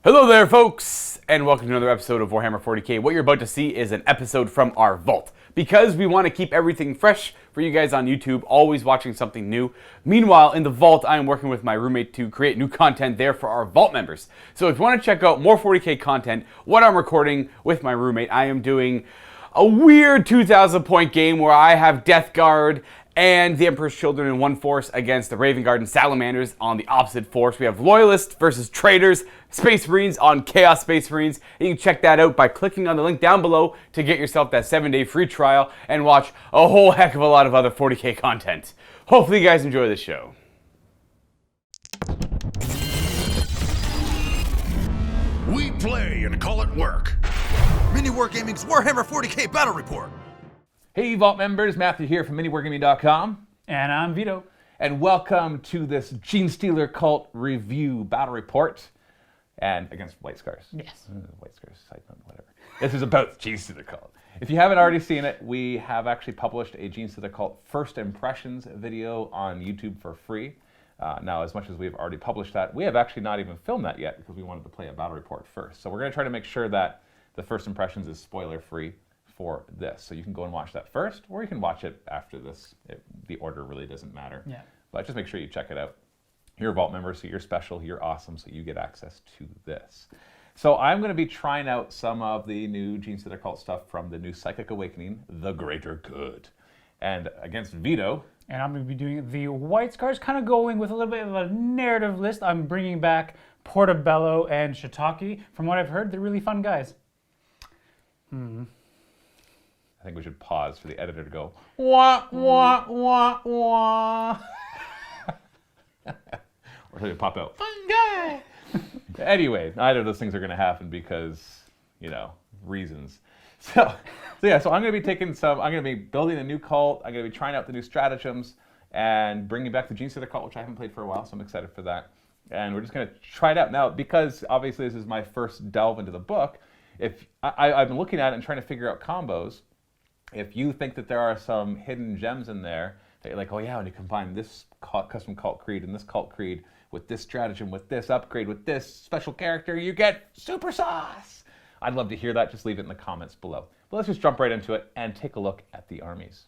Hello there, folks, and welcome to another episode of Warhammer 40k. What you're about to see is an episode from our vault, because we want to keep everything fresh for you guys on YouTube, always watching something new. Meanwhile, in the vault, I am working with my roommate to create new content there for our vault members. So if you want to check out more 40k content, what I'm recording with my roommate, I am doing a weird 2,000 point game where I have Death Guard and the Emperor's Children in one force against the Raven Guard and Salamanders on the opposite force. We have Loyalists versus Traitors, Space Marines on Chaos Space Marines. And you can check that out by clicking on the link down below to get yourself that 7-day free trial and watch a whole heck of a lot of other 40k content. Hopefully you guys enjoy the show. We play and call it work. MiniWarGaming's Warhammer 40k Battle Report. Hey Vault members, Matthew here from MiniWarGaming.com. And I'm Vito. And welcome to this Genestealer Cult review battle report. And against White Scars. Yes. White Scars, side note, whatever. This is about Genestealer Cult. If you haven't already seen it, we have actually published a Genestealer Cult First Impressions video on YouTube for free. Now, as much as we've already published that, we have actually not even filmed that yet because we wanted to play a battle report first. So we're going to try to make sure that the First Impressions is spoiler-free for this. So you can go and watch that first, or you can watch it after this. The order really doesn't matter. Yeah. But just make sure you check it out. You're a Vault member, so you're special, you're awesome, so you get access to this. So I'm going to be trying out some of the new Genestealer Cult stuff from the new Psychic Awakening, The Greater Good. And against Vito. And I'm going to be doing the White Scars, kind of going with a little bit of a narrative list. I'm bringing back Portobello and Shiitake. From what I've heard, they're really fun guys. I think we should pause for the editor to go, wah, wah, wah, wah. Or should it pop out, fun guy. Anyway, neither of those things are going to happen because, you know, reasons. So I'm going to be I'm going to be building a new cult. I'm going to be trying out the new stratagems and bringing back the Genestealer Cult, which I haven't played for a while, so I'm excited for that. And we're just going to try it out. Now, because obviously this is my first delve into the book, if I've been looking at it and trying to figure out combos. If you think that there are some hidden gems in there that you're like, oh yeah, when you combine this custom cult creed and this cult creed with this stratagem, with this upgrade, with this special character, you get super sauce. I'd love to hear that. Just leave it in the comments below. But let's just jump right into it and take a look at the armies.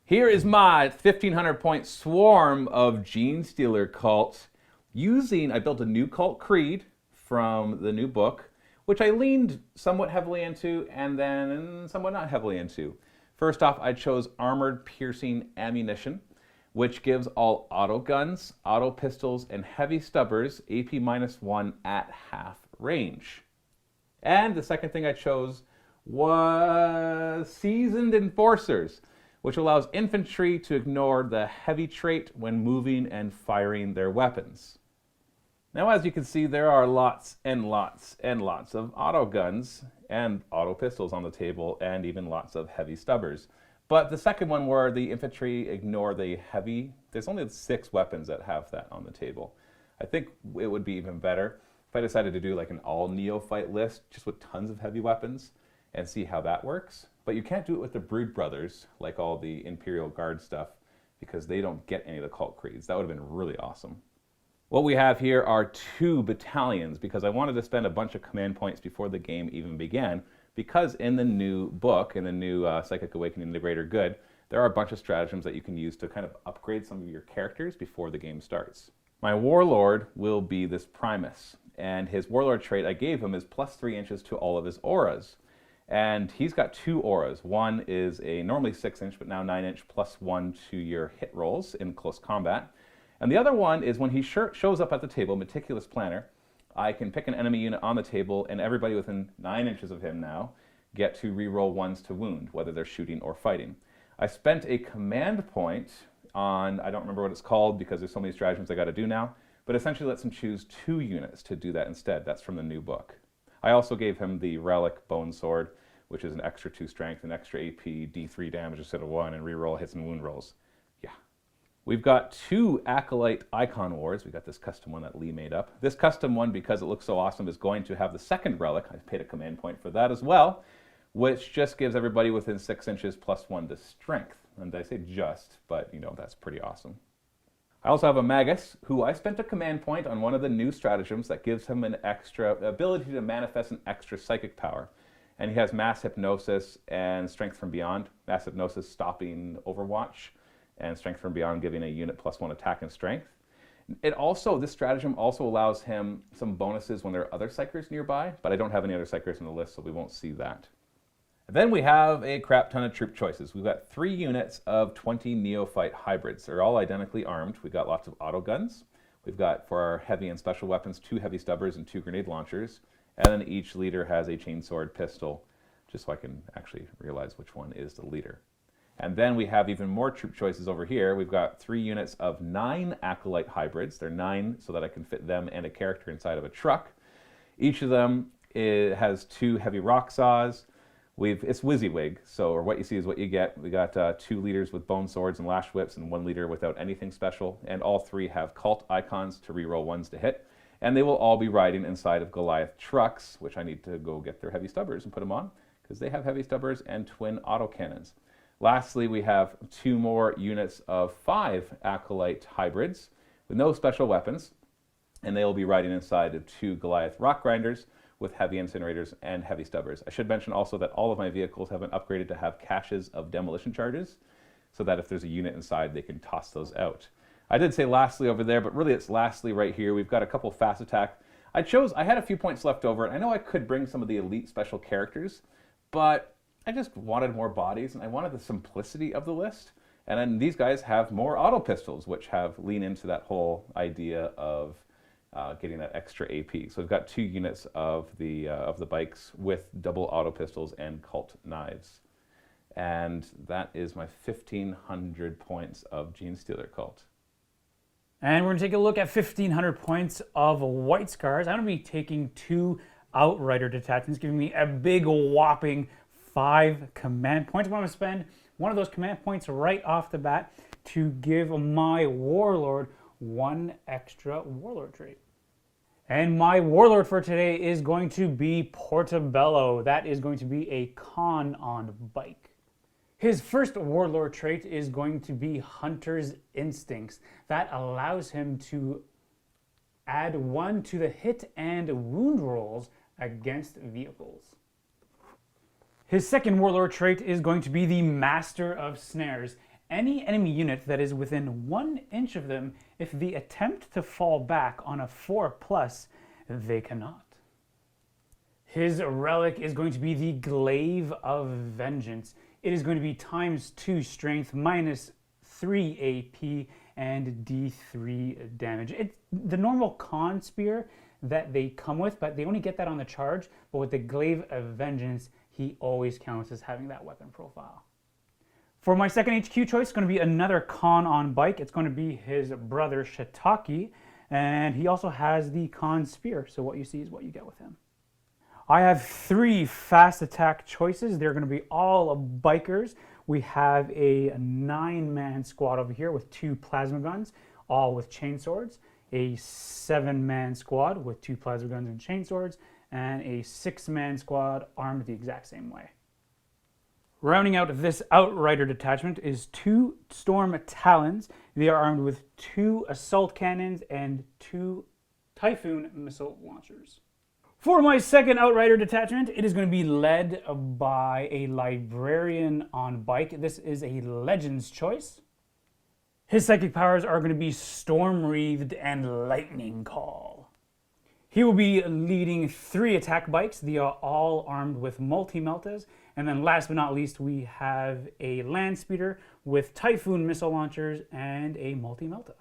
Here is my 1,500 point swarm of Genestealer cults. I built a new cult creed from the new book, which I leaned somewhat heavily into and then somewhat not heavily into. First off, I chose armored piercing ammunition, which gives all auto guns, auto pistols, and heavy stubbers AP -1 at half range. And the second thing I chose was seasoned enforcers, which allows infantry to ignore the heavy trait when moving and firing their weapons. Now, as you can see, there are lots and lots and lots of auto guns and auto pistols on the table, and even lots of heavy stubbers. But the second one, where the infantry ignore the heavy, there's only 6 weapons that have that on the table. I think it would be even better if I decided to do like an all neophyte list, just with tons of heavy weapons, and see how that works. But you can't do it with the Brood Brothers, like all the Imperial Guard stuff, because they don't get any of the cult creeds. That would have been really awesome. What we have here are 2 battalions, because I wanted to spend a bunch of command points before the game even began, because in the new book, in the new Psychic Awakening, The Greater Good, there are a bunch of stratagems that you can use to kind of upgrade some of your characters before the game starts. My Warlord will be this Primus, and his Warlord trait I gave him is +3 inches to all of his auras. And he's got 2 auras. One is a normally 6 inch, but now 9 inch +1 to your hit rolls in close combat. And the other one is when he shows up at the table, Meticulous Planner, I can pick an enemy unit on the table, and everybody within 9 inches of him now get to reroll 1s to wound, whether they're shooting or fighting. I spent a command point on, I don't remember what it's called because there's so many stratagems I got to do now, but essentially lets him choose 2 units to do that instead. That's from the new book. I also gave him the Relic Bone Sword, which is an extra 2 strength, an extra AP, D3 damage instead of 1, and reroll hits and wound rolls. Yeah. We've got 2 Acolyte Icon Wards. We got this custom one that Lee made up. This custom one, because it looks so awesome, is going to have the second relic. I paid a command point for that as well, which just gives everybody within 6 inches +1 to strength. And I say just, but you know, that's pretty awesome. I also have a Magus, who I spent a command point on one of the new stratagems that gives him an extra ability to manifest an extra psychic power. And he has Mass Hypnosis and Strength from Beyond. Mass Hypnosis stopping Overwatch, and Strength from Beyond giving a unit +1 attack and strength. This stratagem also allows him some bonuses when there are other Psykers nearby, but I don't have any other Psykers on the list, so we won't see that. Then we have a crap ton of troop choices. We've got 3 units of 20 Neophyte hybrids. They're all identically armed. We've got lots of auto guns. We've got, for our heavy and special weapons, 2 heavy stubbers and 2 grenade launchers. And then each leader has a chainsword pistol, just so I can actually realize which one is the leader. And then we have even more troop choices over here. We've got 3 units of 9 Acolyte hybrids. They're 9 so that I can fit them and a character inside of a truck. Each of them has 2 heavy rock saws. It's WYSIWYG, or what you see is what you get. We got 2 leaders with bone swords and lash whips and 1 leader without anything special. And all 3 have cult icons to reroll 1s to hit. And they will all be riding inside of Goliath trucks, which I need to go get their heavy stubbers and put them on, because they have heavy stubbers and twin autocannons. Lastly, we have 2 more units of 5 Acolyte hybrids with no special weapons, and they will be riding inside of 2 Goliath rock grinders with heavy incinerators and heavy stubbers. I should mention also that all of my vehicles have been upgraded to have caches of demolition charges, so that if there's a unit inside, they can toss those out. I did say lastly over there, but really it's lastly right here. We've got a couple fast attack. I had a few points left over, and I know I could bring some of the elite special characters, but I just wanted more bodies, and I wanted the simplicity of the list. And then these guys have more auto pistols, which lean into that whole idea of getting that extra AP. So we've got 2 units of the bikes with double auto pistols and cult knives. And that is my 1,500 points of Genestealer Cult. And we're going to take a look at 1,500 points of White Scars. I'm going to be taking 2 Outrider detachments, giving me a big whopping 5 command points. I'm going to spend one of those command points right off the bat to give my Warlord 1 extra Warlord trait. And my Warlord for today is going to be Portobello. That is going to be a con on bike. His first Warlord trait is going to be Hunter's Instincts. That allows him to add 1 to the hit and wound rolls against vehicles. His second Warlord trait is going to be the Master of Snares. Any enemy unit that is within 1 inch of them, if they attempt to fall back on a 4+, they cannot. His relic is going to be the Glaive of Vengeance. It is going to be ×2 strength, -3 AP, and D3 damage. It's the normal con spear that they come with, but they only get that on the charge. But with the Glaive of Vengeance, he always counts as having that weapon profile. For my second HQ choice, it's going to be another con on bike. It's going to be his brother Shiitake, and he also has the con spear, so what you see is what you get with him. I have 3 fast attack choices. They're going to be all bikers. We have a 9-man squad over here with 2 plasma guns, all with chainswords, a 7-man squad with 2 plasma guns and chainswords, and a 6-man squad armed the exact same way. Rounding out this Outrider detachment is 2 Storm Talons. They are armed with 2 assault cannons and 2 Typhoon missile launchers. For my second Outrider detachment, it is going to be led by a Librarian on bike. This is a Legends choice. His psychic powers are going to be Storm Wreathed and Lightning Call. He will be leading 3 attack bikes. They are all armed with multi-meltas. And then last but not least, we have a land speeder with Typhoon missile launchers and a multi-melta.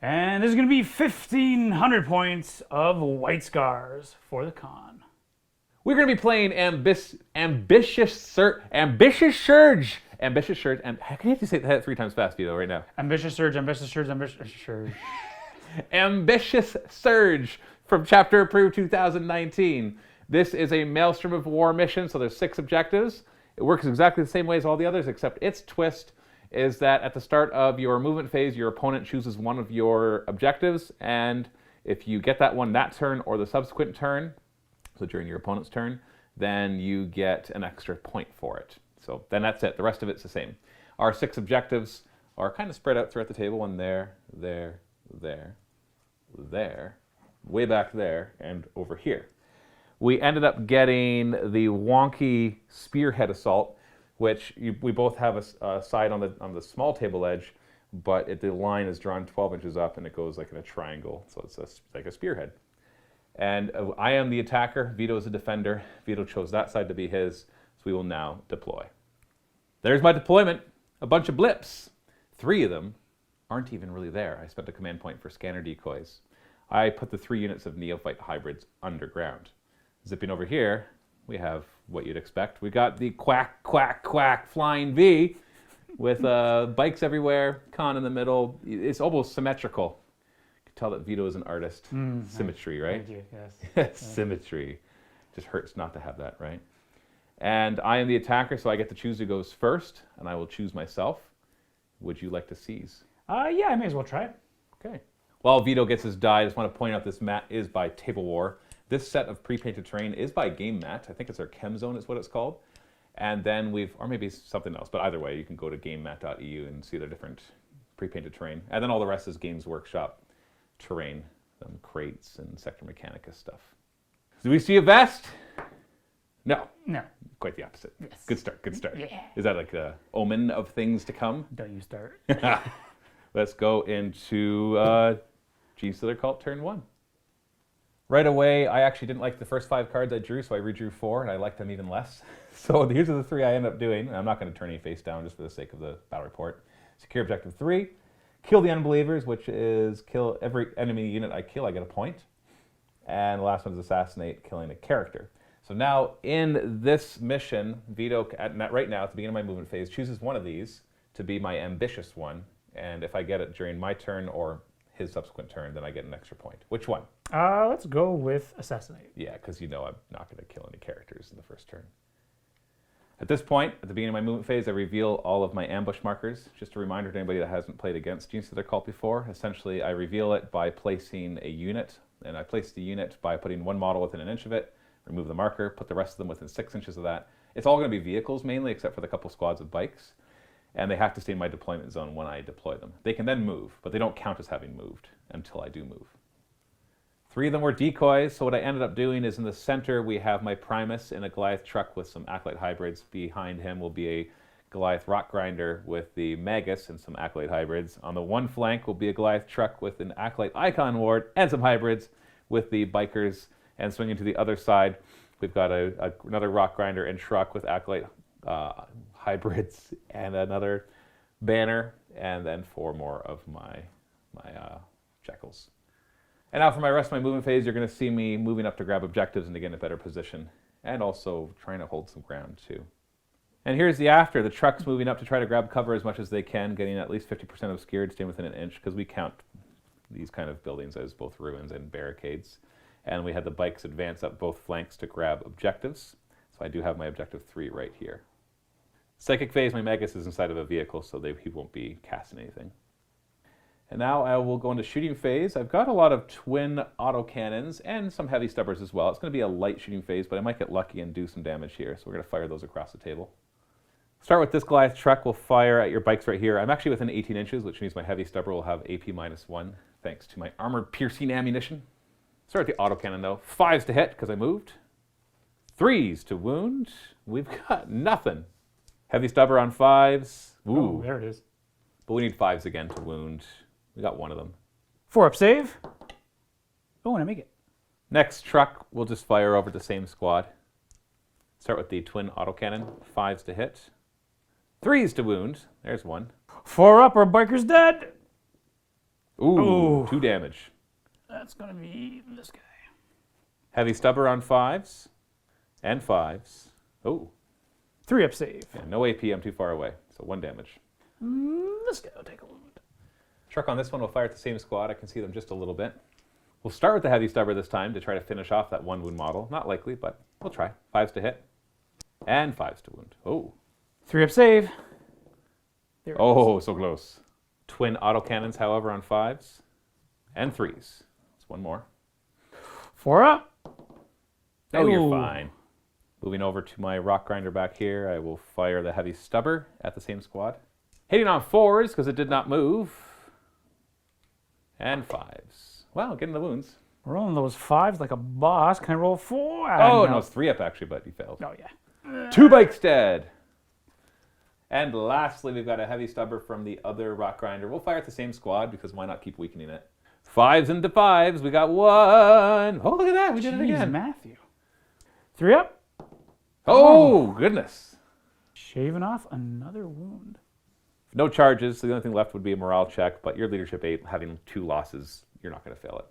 And this is going to be 1,500 points of White Scars for the con. We're going to be playing Ambitious Surge. Ambitious Surge. And how can you have to say that 3 times fast, Vito, right now? Ambitious Surge, Ambitious Surge, Ambitious Surge. Ambitious Surge from Chapter Approved 2019. This is a Maelstrom of War mission, so there's 6 objectives. It works exactly the same way as all the others, except its twist is that at the start of your movement phase, your opponent chooses one of your objectives, and if you get that one that turn or the subsequent turn, so during your opponent's turn, then you get an extra point for it. So then that's it. The rest of it's the same. Our 6 objectives are kind of spread out throughout the table. One there, there, way back there, and over here. We ended up getting the wonky Spearhead Assault, which we both have a side on the small table edge, but the line is drawn 12 inches up and it goes like in a triangle, so it's like a spearhead. And I am the attacker, Vito is the defender. Vito chose that side to be his, so we will now deploy. There's my deployment, a bunch of blips. 3 of them aren't even really there. I spent a command point for scanner decoys. I put the 3 units of neophyte hybrids underground. Zipping over here, we have what you'd expect. We got the quack, quack, quack flying V with bikes everywhere, con in the middle. It's almost symmetrical. You can tell that Vito is an artist. Symmetry, right? Thank you, yes. Symmetry. Just hurts not to have that, right? And I am the attacker, so I get to choose who goes first, and I will choose myself. Would you like to seize? Yeah, I may as well try it. Okay. While Vito gets his die, I just want to point out this mat is by Table War. This set of pre-painted terrain is by Game Mat. I think it's our Chem Zone is what it's called. And then or maybe something else, but either way, you can go to gamemat.eu and see their different pre-painted terrain. And then all the rest is Games Workshop terrain, crates and Sector Mechanica stuff. Do we see a vest? No. No. Quite the opposite. Yes. Good start, good start. Yeah. Is that like the omen of things to come? Don't you start. Let's go into Genestealer Cult turn 1. Right away, I actually didn't like the first 5 cards I drew, so I redrew 4, and I liked them even less. So here's the 3 I end up doing. I'm not going to turn any face down just for the sake of the battle report. Secure objective 3, kill the unbelievers, which is kill every enemy unit I kill, I get a point. And the last one is assassinate, killing a character. So now in this mission, Vito, right now at the beginning of my movement phase, chooses one of these to be my ambitious one. And if I get it during my turn or his subsequent turn, then I get an extra point. Which one? Let's go with assassinate. Yeah, because I'm not going to kill any characters in the first turn. At this point, at the beginning of my movement phase, I reveal all of my ambush markers. Just a reminder to anybody that hasn't played against Genestealer Cult before. Essentially, I reveal it by placing a unit, and I place the unit by putting one model within an inch of it, remove the marker, put the rest of them within 6 inches of that. It's all going to be vehicles mainly, except for the couple squads of bikes. And they have to stay in my deployment zone when I deploy them. They can then move, but they don't count as having moved until I do move. 3 of them were decoys, so what I ended up doing is in the center we have my Primus in a Goliath truck with some Acolyte hybrids. Behind him will be a Goliath rock grinder with the Magus and some Acolyte hybrids. On the one flank will be a Goliath truck with an Acolyte Icon Ward and some hybrids with the bikers. And swinging to the other side, we've got another rock grinder and truck with Acolyte hybrids and another banner, and then 4 more of my jackals. And now for my rest of my movement phase, you're going to see me moving up to grab objectives and to get in a better position, and also trying to hold some ground too. And here's the after. The truck's moving up to try to grab cover as much as they can, getting at least 50% obscured, staying within an inch, because we count these kind of buildings as both ruins and barricades. And we had the bikes advance up both flanks to grab objectives. So I do have my objective 3 right here. Psychic phase, my Magus is inside of a vehicle, so he won't be casting anything. And now I will go into shooting phase. I've got a lot of twin autocannons and some heavy stubbers as well. It's going to be a light shooting phase, but I might get lucky and do some damage here. So we're going to fire those across the table. Start with this Goliath truck. We'll fire at your bikes right here. I'm actually within 18 inches, which means my heavy stubber will have AP -1, thanks to my armor-piercing ammunition. Start with the autocannon though. 5s to hit, because I moved. 3s to wound. We've got nothing. Heavy stubber on 5s. Ooh. Oh, there it is. But we need 5s again to wound. We got one of them. 4 up save. Oh, and I make it. Next truck, we'll just fire over the same squad. Start with the twin autocannon. 5s to hit. 3s to wound. There's one. 4 up, our biker's dead. Ooh, 2 damage. That's going to be this guy. Heavy stubber on 5s. And 5s. Oh. 3 up save. Yeah, no AP, I'm too far away. So 1 damage. This guy will take a wound. Truck on this one will fire at the same squad. I can see them just a little bit. We'll start with the heavy stubber this time to try to finish off that 1 wound model. Not likely, but we'll try. 5s to hit. And 5s to wound. Oh. 3 up save. There it is. So close. Twin autocannons, however, on 5s. And 3s. That's 1 more. 4 up. Oh, you're Ooh. fine. Moving over to my rock grinder back here, I will fire the heavy stubber at the same squad. Hitting on 4s because it did not move. And 5s. Wow, getting the wounds. Rolling those 5s like a boss. Can I roll 4? Oh, no, it's 3 up actually, but you failed. Oh, yeah. 2 bikes dead. And lastly, we've got a heavy stubber from the other rock grinder. We'll fire at the same squad because why not keep weakening it? 5s into 5s. We got 1. Oh, look at that. We did it again. Matthew. 3 up. Oh, goodness. Shaving off another wound. No charges, so the only thing left would be a morale check, but your leadership 8, having 2 losses, you're not going to fail it.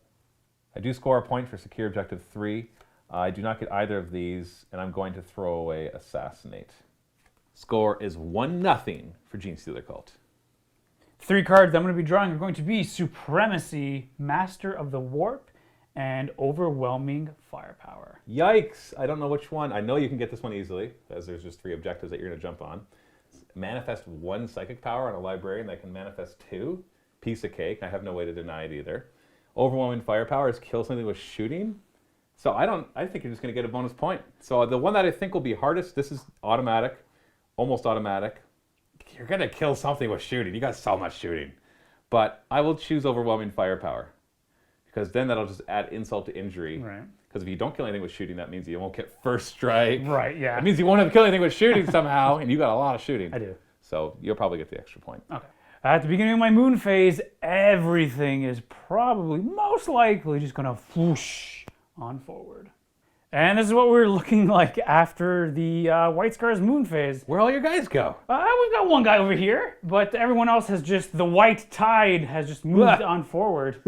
I do score a point for secure objective 3. I do not get either of these, and I'm going to throw away assassinate. Score is 1-0 for Genestealer Cult. 3 cards I'm going to be drawing are going to be Supremacy, Master of the Warp, and Overwhelming Firepower. Yikes! I don't know which one. I know you can get this one easily, as there's just 3 objectives that you're going to jump on. Manifest 1 psychic power on a librarian that can manifest 2. Piece of cake. I have no way to deny it either. Overwhelming firepower is kill something with shooting. So I think you're just going to get a bonus point. So the one that I think will be hardest, this is automatic, almost automatic. You're going to kill something with shooting. You got so much shooting. But I will choose overwhelming firepower because then that'll just add insult to injury. Right. Because if you don't kill anything with shooting, that means you won't get first strike. Right, yeah. That means you won't have to kill anything with shooting somehow, and you got a lot of shooting. I do. So you'll probably get the extra point. Okay. At the beginning of my moon phase, everything is probably, most likely, just going to whoosh on forward. And this is what we're looking like after the White Scars moon phase. Where'd all your guys go? We've got one guy over here, but everyone else has just, the white tide has just moved on forward.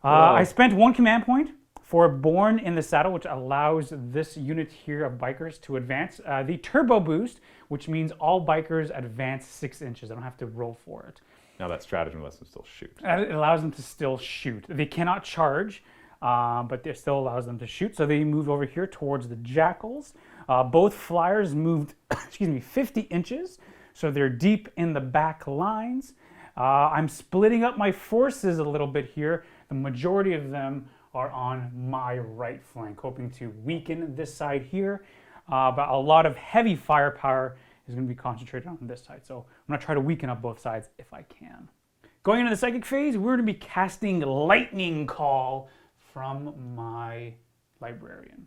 I spent 1 command point for Born in the Saddle, which allows this unit here of bikers to advance. The Turbo Boost, which means all bikers advance 6 inches. I don't have to roll for it. Now that stratagem lets them still shoot. It allows them to still shoot. They cannot charge, but it still allows them to shoot. So they move over here towards the Jackals. Both flyers moved 50 inches, so they're deep in the back lines. I'm splitting up my forces a little bit here. The majority of them are on my right flank, hoping to weaken this side here. But a lot of heavy firepower is going to be concentrated on this side. So I'm going to try to weaken up both sides if I can. Going into the psychic phase, we're going to be casting Lightning Call from my librarian.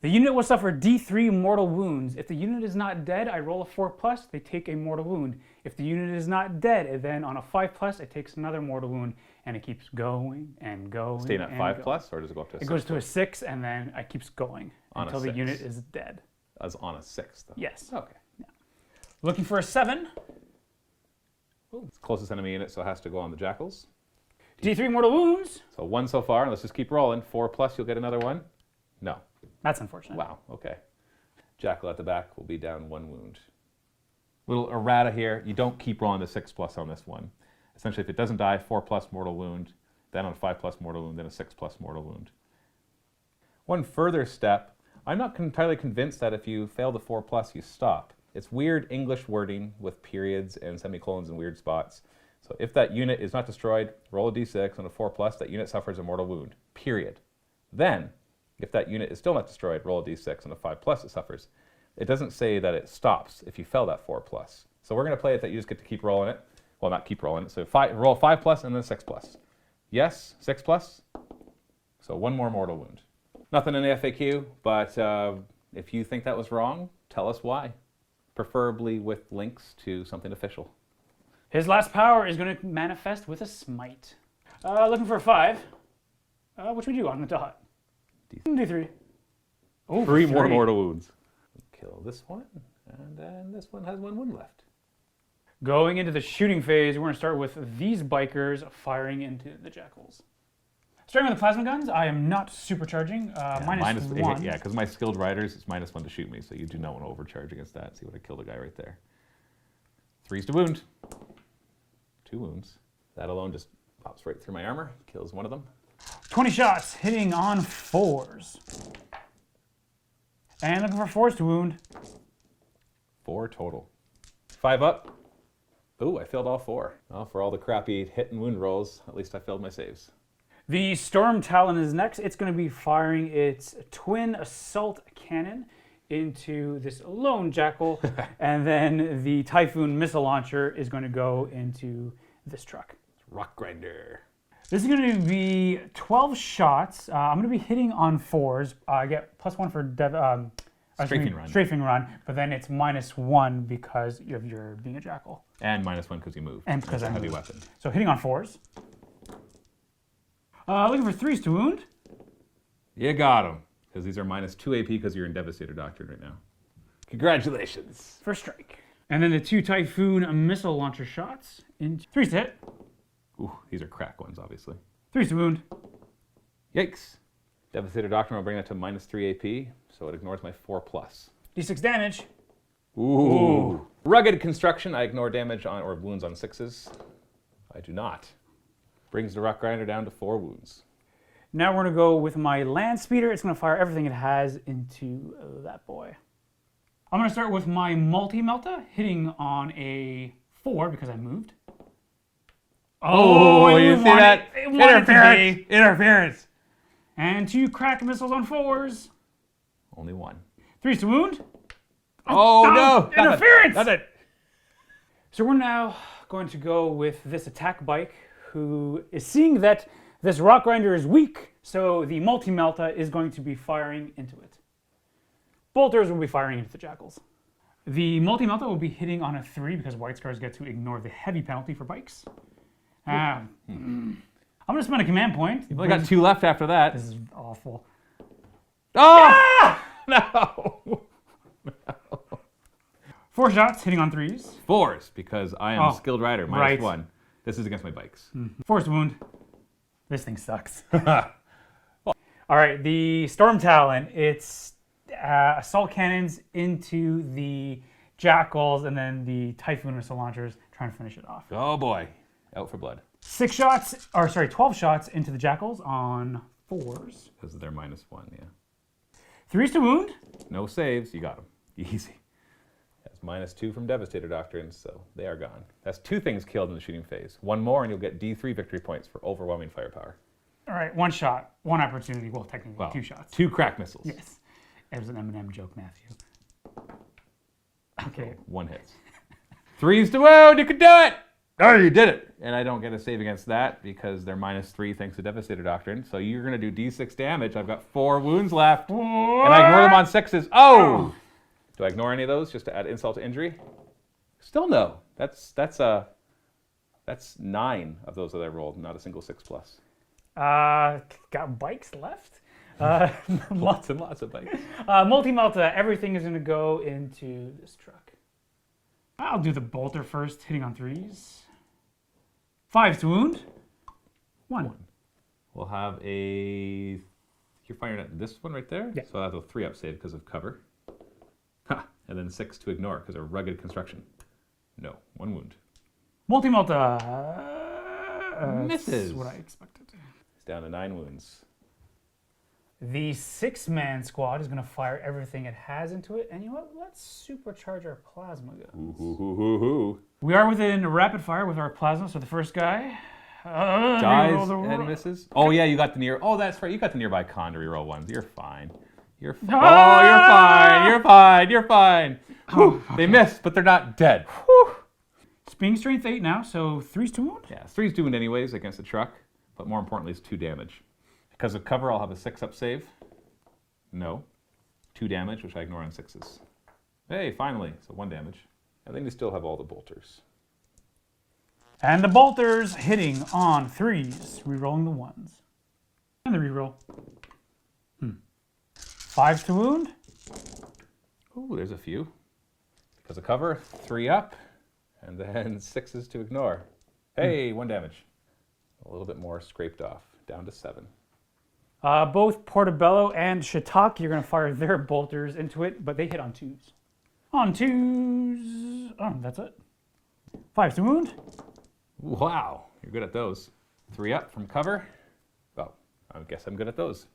The unit will suffer D3 mortal wounds. If the unit is not dead, I roll a 4+, they take a mortal wound. If the unit is not dead, then on a 5+, it takes another mortal wound, and it keeps going and going. Staying at 5+, or does it go up to a 6? It goes to a 6, and then it keeps going On until a the 6. unit is dead. As on a 6, though. Yes. Okay. Yeah. Looking for a 7. It's closest enemy unit, so it has to go on the Jackals. D3 mortal wounds. So 1 so far. Let's just keep rolling. 4+, you'll get another one. No. That's unfortunate. Wow, okay. Jackal at the back will be down 1 wound. Little errata here. You don't keep rolling the 6+ on this one. Essentially, if it doesn't die, 4+ mortal wound, then on 5+ mortal wound, then a 6+ mortal wound. One further step, I'm not entirely convinced that if you fail the 4+, you stop. It's weird English wording with periods and semicolons in weird spots. So if that unit is not destroyed, roll a d6. On a 4+, that unit suffers a mortal wound, period. Then, if that unit is still not destroyed, roll a d6. On a 5+, it suffers. It doesn't say that it stops if you fail that 4+. So we're going to play it that you just get to keep rolling it. Well, not keep rolling it. So roll 5+ and then 6+. Yes, 6+. So 1 more mortal wound. Nothing in the FAQ, but if you think that was wrong, tell us why. Preferably with links to something official. His last power is going to manifest with a smite. Looking for a 5. Which we do on the dot. D3. Oh, 3 more mortal wounds. Kill this one, and then this one has 1 wound left. Going into the shooting phase, we're going to start with these bikers firing into the Jackals. Starting with the plasma guns, I am not supercharging. Minus 1. Yeah, because my skilled riders, it's -1 to shoot me, so you do not want to overcharge against that. See what I killed a guy right there. 3's to wound. 2 wounds. That alone just pops right through my armor, kills one of them. 20 shots, hitting on 4s. And looking for 4s to wound. 4 total. 5 up. Ooh, I failed all 4. Well, for all the crappy hit and wound rolls, at least I failed my saves. The Storm Talon is next. It's going to be firing its twin assault cannon. into this lone jackal, and then the Typhoon missile launcher is going to go into this truck. Rock grinder. This is going to be 12 shots. I'm going to be hitting on 4s. I get +1 for strafing run, but then it's -1 because of your being a jackal. And -1 because you moved. And because I heavy moved. weapon. So hitting on 4s. Looking for 3s to wound. You got him. Because these are -2 AP because you're in Devastator Doctrine right now. Congratulations. For strike. And then the 2 Typhoon missile launcher shots. 3s to hit. Ooh, these are crack ones, obviously. 3s to wound. Yikes. Devastator Doctrine will bring that to -3 AP, so it ignores my 4+. D6 damage. Ooh. Rugged Construction, I ignore damage on or wounds on 6s. I do not. Brings the Rock Grinder down to 4 wounds. Now we're going to go with my Land Speeder. It's going to fire everything it has into that boy. I'm going to start with my Multi-Melta, hitting on a 4 because I moved. Oh, you see that? Interference! Interference! And 2 crack missiles on 4s. Only 1. 3s to wound. Oh, no! Interference! Not it. So we're now going to go with this attack bike, who is seeing that this rock grinder is weak, so the Multi-Melta is going to be firing into it. Bolters will be firing into the jackals. The Multi-Melta will be hitting on a 3 because White Scars get to ignore the heavy penalty for bikes. I'm going to spend a command point. You've only got 2 left after that. This is awful. Oh! No! 4 shots, hitting on 3s. 4s, because I am a skilled rider, right. -1. This is against my bikes. 4s to wound. This thing sucks. All right, the Storm Talon. It's assault cannons into the jackals, and then the Typhoon missile launchers trying to finish it off. Oh boy, out for blood. 12 shots into the jackals on 4s. Because they're -1, yeah. 3s to wound. No saves, you got them. Easy. That's -2 from Devastator Doctrine, so they are gone. That's 2 things killed in the shooting phase. 1 more, and you'll get D3 victory points for overwhelming firepower. All right, 1 shot, 1 opportunity. Well, technically 2 shots. 2 crack missiles. Yes. It was an M&M joke, Matthew. Okay. 1 hits. 3s to wound, you can do it! Oh, you did it! And I don't get a save against that because they're -3 thanks to Devastator Doctrine. So you're going to do D6 damage. I've got 4 wounds left. And I ignore them on 6s. Oh! Do I ignore any of those just to add insult to injury? Still no. That's 9 of those that I rolled, not a single 6+. Got bikes left? Lots and lots of bikes. Multi-Melta, everything is going to go into this truck. I'll do the bolter first, hitting on 3s. 5s to wound. 1. We'll have a... You're firing at this one right there? Yeah. So I'll have a 3-up save because of cover. Ha! And then 6 to ignore because of rugged construction. No, 1 wound. Multi-Melta. Misses. That's what I expected. It's down to 9 wounds. The 6-man squad is going to fire everything it has into it. And you know what? Let's supercharge our plasma guns. We are within rapid fire with our plasma. So the first guy dies and misses. Oh yeah, you got the near. Oh, that's right. You got the nearby con to reroll ones. You're fine. You're fine. Oh, you're fine. You're fine. You're fine. Whew, they missed, but they're not dead. Whew. It's being strength 8 now, so 3s to wound. Yeah, 3's to wound anyways against the truck, but more importantly, it's 2 damage. Because of cover, I'll have a 6-up save. No. 2 damage, which I ignore on 6s. Hey, finally. So 1 damage. And then you still have all the bolters. And the bolters hitting on 3s, rerolling the 1s. And the reroll. 5s to wound. Ooh, there's a few. Because of cover, 3 up, and then 6s to ignore. Hey, 1 damage. A little bit more scraped off, down to 7. Both Portobello and Shiitake, you're going to fire their bolters into it, but they hit on 2s. On 2s. Oh, that's it. 5s to wound. Wow, you're good at those. 3 up from cover. Oh, I guess I'm good at those.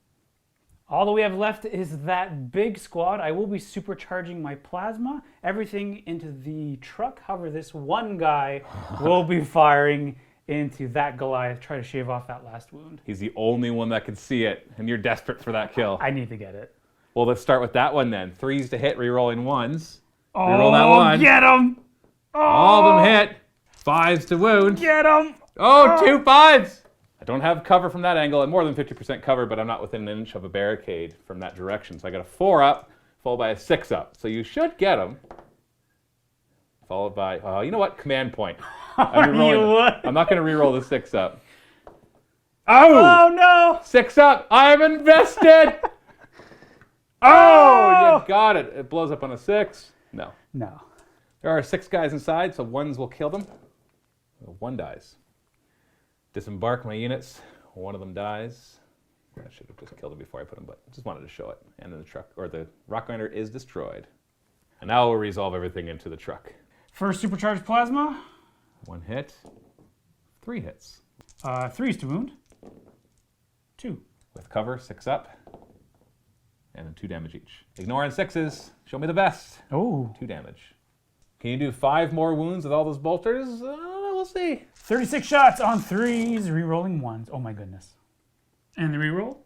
All that we have left is that big squad. I will be supercharging my plasma, everything into the truck. However, this one guy will be firing into that Goliath, try to shave off that last wound. He's the only one that can see it, and you're desperate for that kill. I need to get it. Well, let's start with that one then. 3s to hit, re-rolling 1s. Oh, Reroll that one. get him! All of them hit. 5s to wound. Get him! Oh, 2 5s! I don't have cover from that angle. I'm more than 50% cover, but I'm not within an inch of a barricade from that direction. So I got a 4 up, followed by a 6 up. So you should get them. Followed by, oh, you know what? Command point. I'm not going to re-roll the 6 up. Oh no! 6 up. I'm invested. Oh, you got it. It blows up on a 6. No. No. There are 6 guys inside, so 1s will kill them. 1 dies. Disembark my units. 1 of them dies. I should have just killed him before I put him, but just wanted to show it. And then the truck, or the rock grinder is destroyed. And now we'll resolve everything into the truck. First supercharged plasma. 1 hit. 3 hits. 3s to wound. 2. With cover, 6 up. And then 2 damage each. Ignoring 6s. Show me the best. Oh. 2 damage. Can you do 5 more wounds with all those bolters? We'll see. 36 shots on 3s, re-rolling 1s. Oh my goodness. And the re-roll.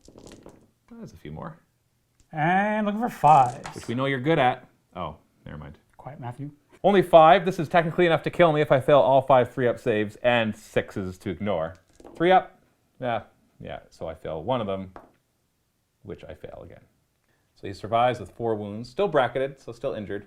There's a few more. And looking for 5s. Which we know you're good at. Oh, never mind. Quiet, Matthew. Only 5. This is technically enough to kill me if I fail all 5 3-up saves and 6s to ignore. 3 up. Yeah. So I fail 1 of them, which I fail again. So he survives with 4 wounds. Still bracketed, so still injured.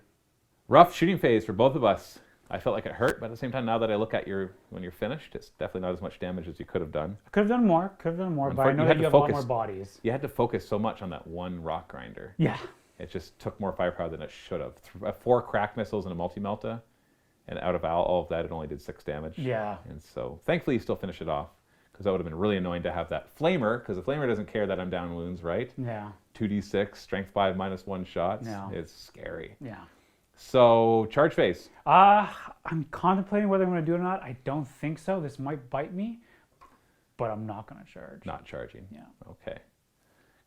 Rough shooting phase for both of us. I felt like it hurt, but at the same time, now that I look at when you're finished, it's definitely not as much damage as you could have done. I could have done more, but I know that you have a lot more bodies. You had to focus so much on that 1 rock grinder. Yeah. It just took more firepower than it should have. 4 crack missiles and a multi-melta, and out of all of that, it only did 6 damage. Yeah. And so, thankfully, you still finished it off, because that would have been really annoying to have that flamer, because the flamer doesn't care that I'm down wounds, right? Yeah. 2d6, strength 5 minus 1 shots. Yeah. It's scary. Yeah. So, charge phase. I'm contemplating whether I'm going to do it or not. I don't think so. This might bite me, but I'm not going to charge. Not charging. Yeah. Okay.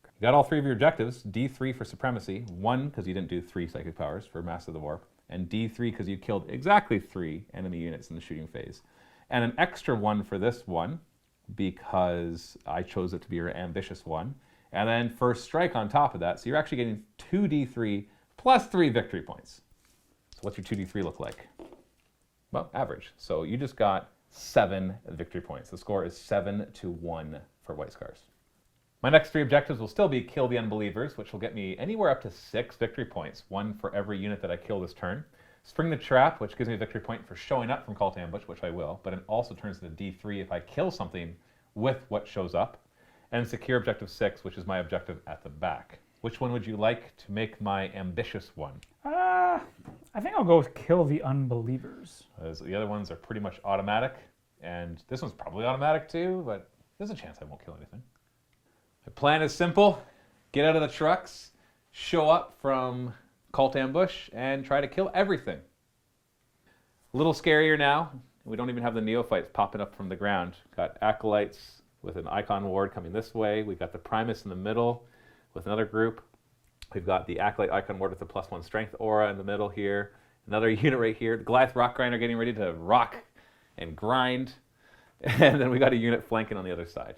You got all 3 of your objectives. D3 for supremacy. 1 because you didn't do 3 psychic powers for Master of the Warp. And D3 because you killed exactly 3 enemy units in the shooting phase. And an extra 1 for this one because I chose it to be your ambitious one. And then first strike on top of that. So you're actually getting 2 D3 plus 3 victory points. So what's your 2d3 look like? Well, average. So you just got 7 victory points. The score is 7-1 for White Scars. My next 3 objectives will still be kill the unbelievers, which will get me anywhere up to 6 victory points, 1 for every unit that I kill this turn. Spring the trap, which gives me a victory point for showing up from Call to Ambush, which I will, but it also turns into D3 if I kill something with what shows up. And secure objective 6, which is my objective at the back. Which one would you like to make my ambitious one? I think I'll go with kill the unbelievers. As the other ones are pretty much automatic, and this one's probably automatic too, but there's a chance I won't kill anything. The plan is simple. Get out of the trucks, show up from Call to Ambush, and try to kill everything. A little scarier now. We don't even have the neophytes popping up from the ground. Got acolytes with an icon ward coming this way. We've got the Primus in the middle with another group. We've got the Acolyte Icon Ward with the +1 strength aura in the middle here. Another unit right here. The Goliath Rock Grinder getting ready to rock and grind. And then we got a unit flanking on the other side.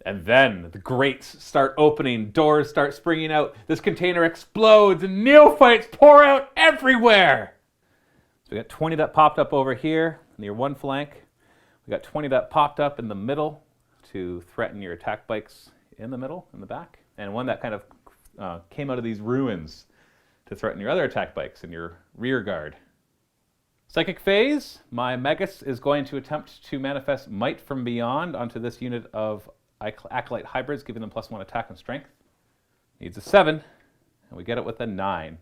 And then the grates start opening. Doors start springing out. This container explodes and neophytes pour out everywhere. So we got 20 that popped up over here near one flank. We got 20 that popped up in the middle to threaten your attack bikes in the middle, in the back. And one that kind of came out of these ruins to threaten your other attack bikes in your rear guard. Psychic phase, my Megas is going to attempt to manifest Might from Beyond onto this unit of Acolyte Hybrids, giving them +1 attack and strength. Needs a 7, and we get it with a 9.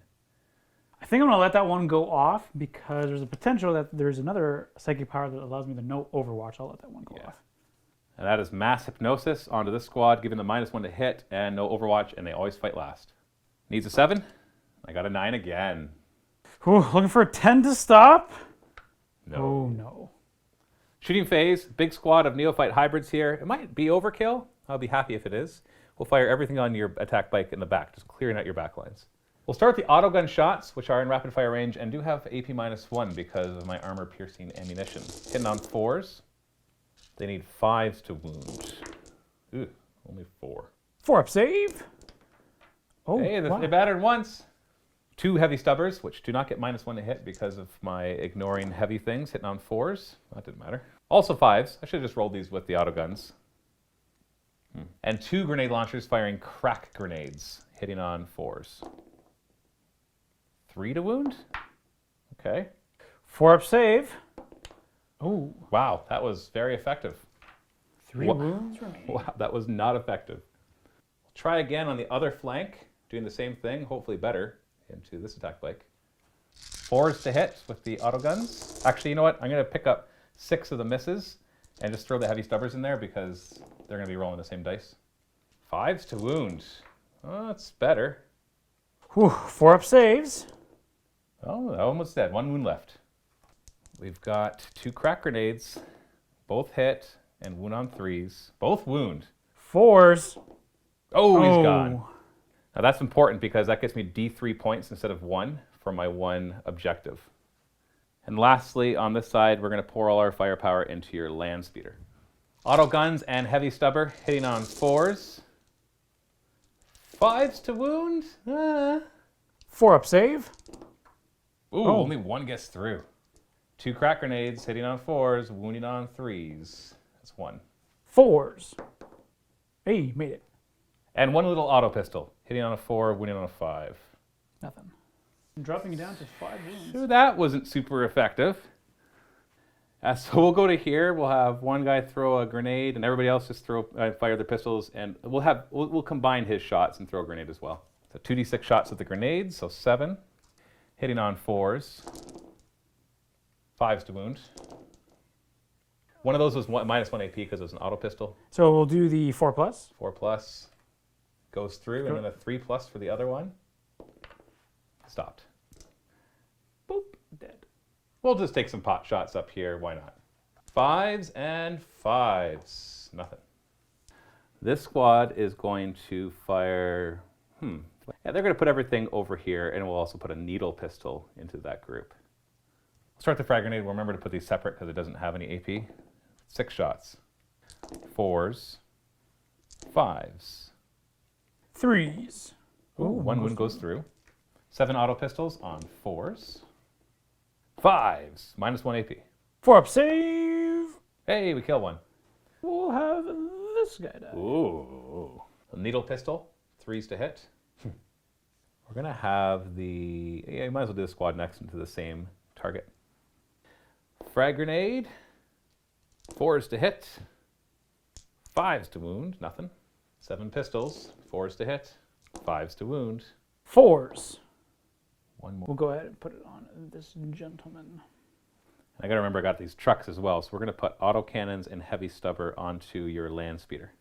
I think I'm going to let that one go off because there's a potential that there's another psychic power that allows me to no Overwatch. I'll let that one go off. And that is Mass Hypnosis onto this squad, giving them -1 to hit and no Overwatch, and they always fight last. Needs a 7. I got a 9 again. Ooh, looking for a 10 to stop? No. Oh, no. Shooting phase, big squad of neophyte hybrids here. It might be overkill. I'll be happy if it is. We'll fire everything on your attack bike in the back, just clearing out your back lines. We'll start with the autogun shots, which are in rapid fire range and do have AP -1 because of my armor piercing ammunition. Hitting on 4s. They need 5s to wound. Ooh, only 4. 4-up save. Oh, Hey, wow. they battered once. 2 heavy stubbers, which do not get -1 to hit because of my ignoring heavy things, hitting on 4s. That didn't matter. Also 5s. I should have just rolled these with the auto guns. And 2 grenade launchers firing crack grenades, hitting on 4s. 3 to wound? Okay. 4 up save. Oh, Wow, that was very effective. 3 wounds remaining. Wow, that was not effective. Try again on the other flank, doing the same thing, hopefully better, into this attack bike. 4s to hit with the auto guns. Actually, you know what? I'm going to pick up 6 of the misses and just throw the heavy stubbers in there because they're going to be rolling the same dice. 5s to wound. Oh, that's better. Whew, 4 up saves. Oh, almost dead. 1 wound left. We've got 2 crack grenades, both hit and wound on 3s. Both wound. 4s. Oh, he's gone. Now that's important because that gets me D3 points instead of 1 for my 1 objective. And lastly, on this side, we're going to pour all our firepower into your land speeder. Auto guns and heavy stubber hitting on 4s. 5s to wound. 4 up save. Ooh, only 1 gets through. 2 crack grenades hitting on 4s, wounding on 3s. That's 1. 4s. Hey, made it. And 1 little auto pistol hitting on a 4, wounding on a 5. Nothing. Dropping it down to 5 wounds. So that wasn't super effective. So we'll go to here. We'll have one guy throw a grenade, and everybody else just fire their pistols, and we'll combine his shots and throw a grenade as well. So 2d6 shots with the grenades, so 7, hitting on 4s, 5s to wound. One of those was -1 AP because it was an auto pistol. So we'll do the 4 plus. 4 plus goes through, and then a 3 plus for the other one. Stopped. Boop, dead. We'll just take some pot shots up here. Why not? 5s and 5s. Nothing. This squad is going to fire... Yeah, they're going to put everything over here, and we'll also put a needle pistol into that group. We'll start the frag grenade. We'll remember to put these separate because it doesn't have any AP. 6 shots. 4s. 5s. 3s. Ooh, 1 wound goes through. 7 auto pistols on 4s. 5s. -1 AP. 4 up save. Hey, we kill 1. We'll have this guy die. Ooh. A needle pistol. 3s to hit. We're going to have the... Yeah, you might as well do the squad next into the same target. Frag grenade. 4s to hit. 5s to wound. Nothing. 7 pistols. 4s to hit. 5s to wound. 4s. 1 more. We'll go ahead and put it on this gentleman. I got to remember I got these trucks as well, so we're going to put auto cannons and heavy stubber onto your land speeder.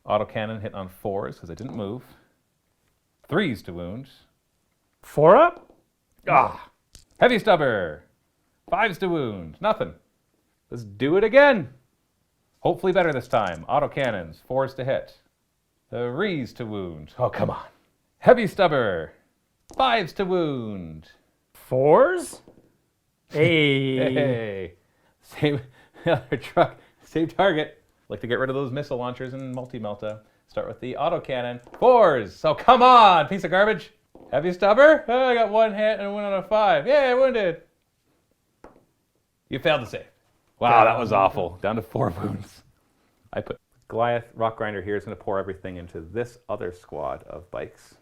Auto cannon hit on 4s because I didn't move. 3s to wound. 4 up. Heavy stubber. 5s to wound. Nothing. Let's do it again. Hopefully better this time. Auto cannons. 4s to hit. 3s to wound. Oh, come on. Heavy stubber. 5s to wound. 4s. Hey. Hey. Same other truck. Same target. Like to get rid of those missile launchers in multi-melta. Start with the autocannon. 4s. So come on, piece of garbage. Heavy stubber. Oh, I got 1 hit and 1 on a 5. Yay, wounded. You failed to save. Wow, that was awful. Down to 4 wounds. I put Goliath Rock Grinder here is going to pour everything into this other squad of bikes.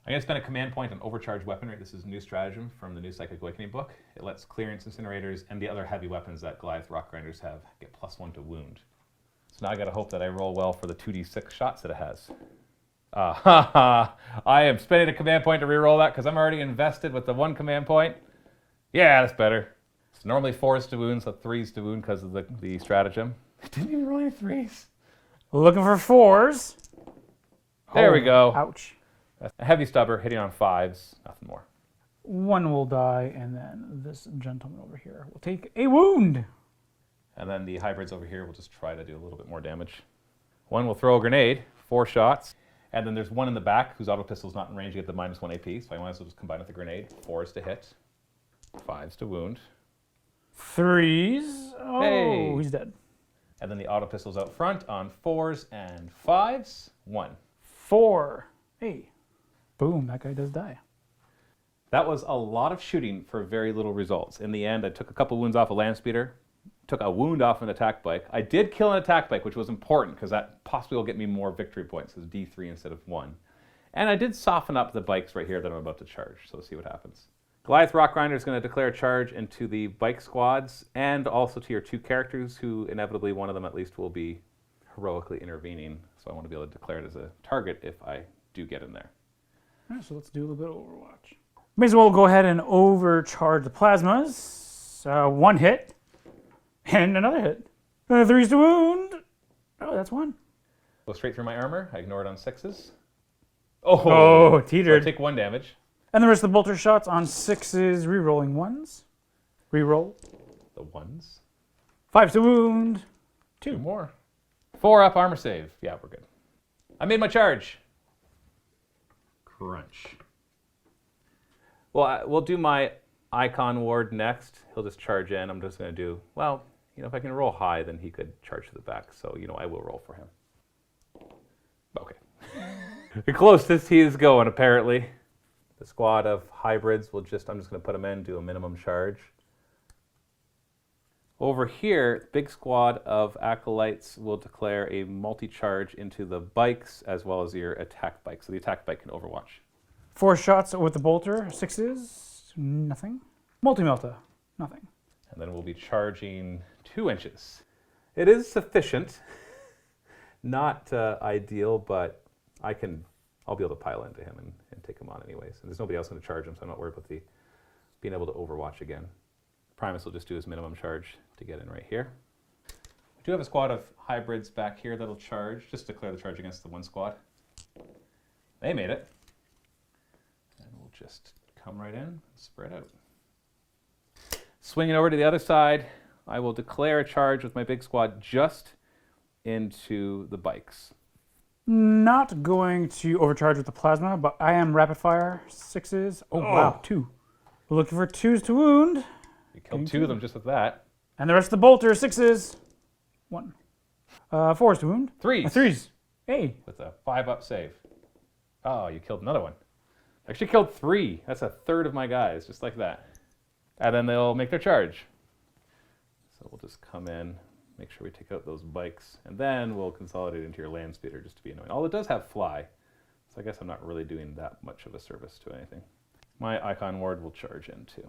I'm going to spend a command point on overcharged weaponry. This is a new stratagem from the new Psychic Awakening book. It lets clearance incinerators and the other heavy weapons that Goliath Rock Grinders have get +1 to wound. So now I got to hope that I roll well for the 2d6 shots that it has. I am spending a command point to reroll that because I'm already invested with the 1 command point. Yeah, that's better. It's normally 4s to wound, so 3s to wound because of the stratagem. I didn't even roll any 3s. Looking for 4s. There we go. Ouch. A heavy stubber hitting on 5s, nothing more. 1 will die, and then this gentleman over here will take a wound. And then the hybrids over here will just try to do a little bit more damage. 1 will throw a grenade, 4 shots. And then there's 1 in the back whose auto pistol's not in range to get the -1 AP, so I might as well just combine with the grenade. 4s to hit, 5s to wound. 3s. Oh, Hey. he's dead. And then the auto pistol's out front on 4s and 5s. 1. 4. Hey. Boom, that guy does die. That was a lot of shooting for very little results. In the end, I took a couple wounds off a land speeder, took a wound off an attack bike. I did kill an attack bike, which was important because that possibly will get me more victory points. It's D3 instead of 1. And I did soften up the bikes right here that I'm about to charge, so we'll see what happens. Goliath Rock Grinder is going to declare a charge into the bike squads and also to your 2 characters, who inevitably one of them at least will be heroically intervening. So I want to be able to declare it as a target if I do get in there. All right, so let's do a little bit of Overwatch. May as well go ahead and overcharge the plasmas. 1 hit and another hit. 3's to wound. Oh, that's 1. Go straight through my armor. I ignore it on 6s. Oh, So teetered. I take 1 damage. And the rest of the bolter shots on 6s, re-rolling 1s. Re-roll. The 1s. 5's to wound. 2 more. 4 up armor save. Yeah, we're good. I made my charge. Crunch. Well, we'll do my Icon Ward next. He'll just charge in. I'm just going to do, well, if I can roll high, then he could charge to the back. So, I will roll for him. Okay. The closest he is going, apparently. The squad of hybrids will I'm just going to put them in, do a minimum charge. Over here, big squad of acolytes will declare a multi-charge into the bikes as well as your attack bike. So the attack bike can overwatch. 4 shots with the bolter. 6s, nothing. Multi-melta, nothing. And then we'll be charging 2 inches. It is sufficient. Not ideal, but I'll be able to pile into him and take him on anyways. And there's nobody else going to charge him, so I'm not worried about being able to overwatch again. Primus will just do his minimum charge to get in right here. We do have a squad of hybrids back here that'll charge. Just declare the charge against the 1 squad. They made it. And we'll just come right in and spread out. Swinging over to the other side, I will declare a charge with my big squad just into the bikes. Not going to overcharge with the plasma, but I am rapid fire. 6s. Oh, wow, 2. We're looking for 2s to wound. You killed 2 of them just with that. And the rest of the bolter, 6s. 1. 4s to wound. 3s. 3s. Hey. With a 5-up save. Oh, you killed another one. Actually killed 3. That's a third of my guys, just like that. And then they'll make their charge. So we'll just come in, make sure we take out those bikes, and then we'll consolidate into your land speeder just to be annoying. Although it does have fly, so I guess I'm not really doing that much of a service to anything. My Icon Ward will charge in too.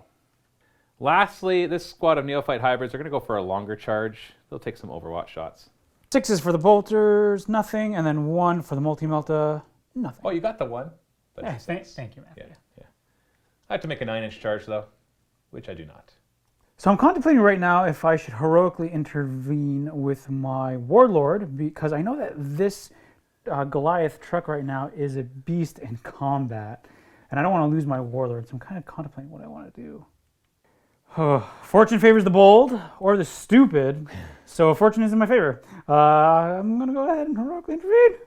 Lastly, this squad of neophyte hybrids are going to go for a longer charge. They'll take some Overwatch shots. 6s for the bolters, nothing, and then 1 for the multi-melta, nothing. Oh, you got the 1. But Yeah, thank you, man. Yeah. I have to make a 9-inch charge though, which I do not. So I'm contemplating right now if I should heroically intervene with my warlord, because I know that this Goliath truck right now is a beast in combat, and I don't want to lose my warlord, so I'm kind of contemplating what I want to do. Fortune favors the bold or the stupid, so fortune is in my favor. I'm going to go ahead and heroically intervene.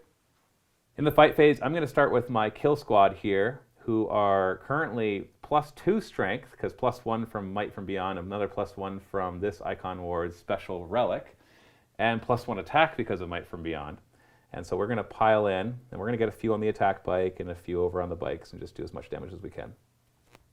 In the fight phase, I'm going to start with my kill squad here, who are currently +2 strength, because +1 from Might from Beyond, another +1 from this Icon Ward's special relic, and +1 attack because of Might from Beyond. And so we're going to pile in, and we're going to get a few on the attack bike and a few over on the bikes and just do as much damage as we can.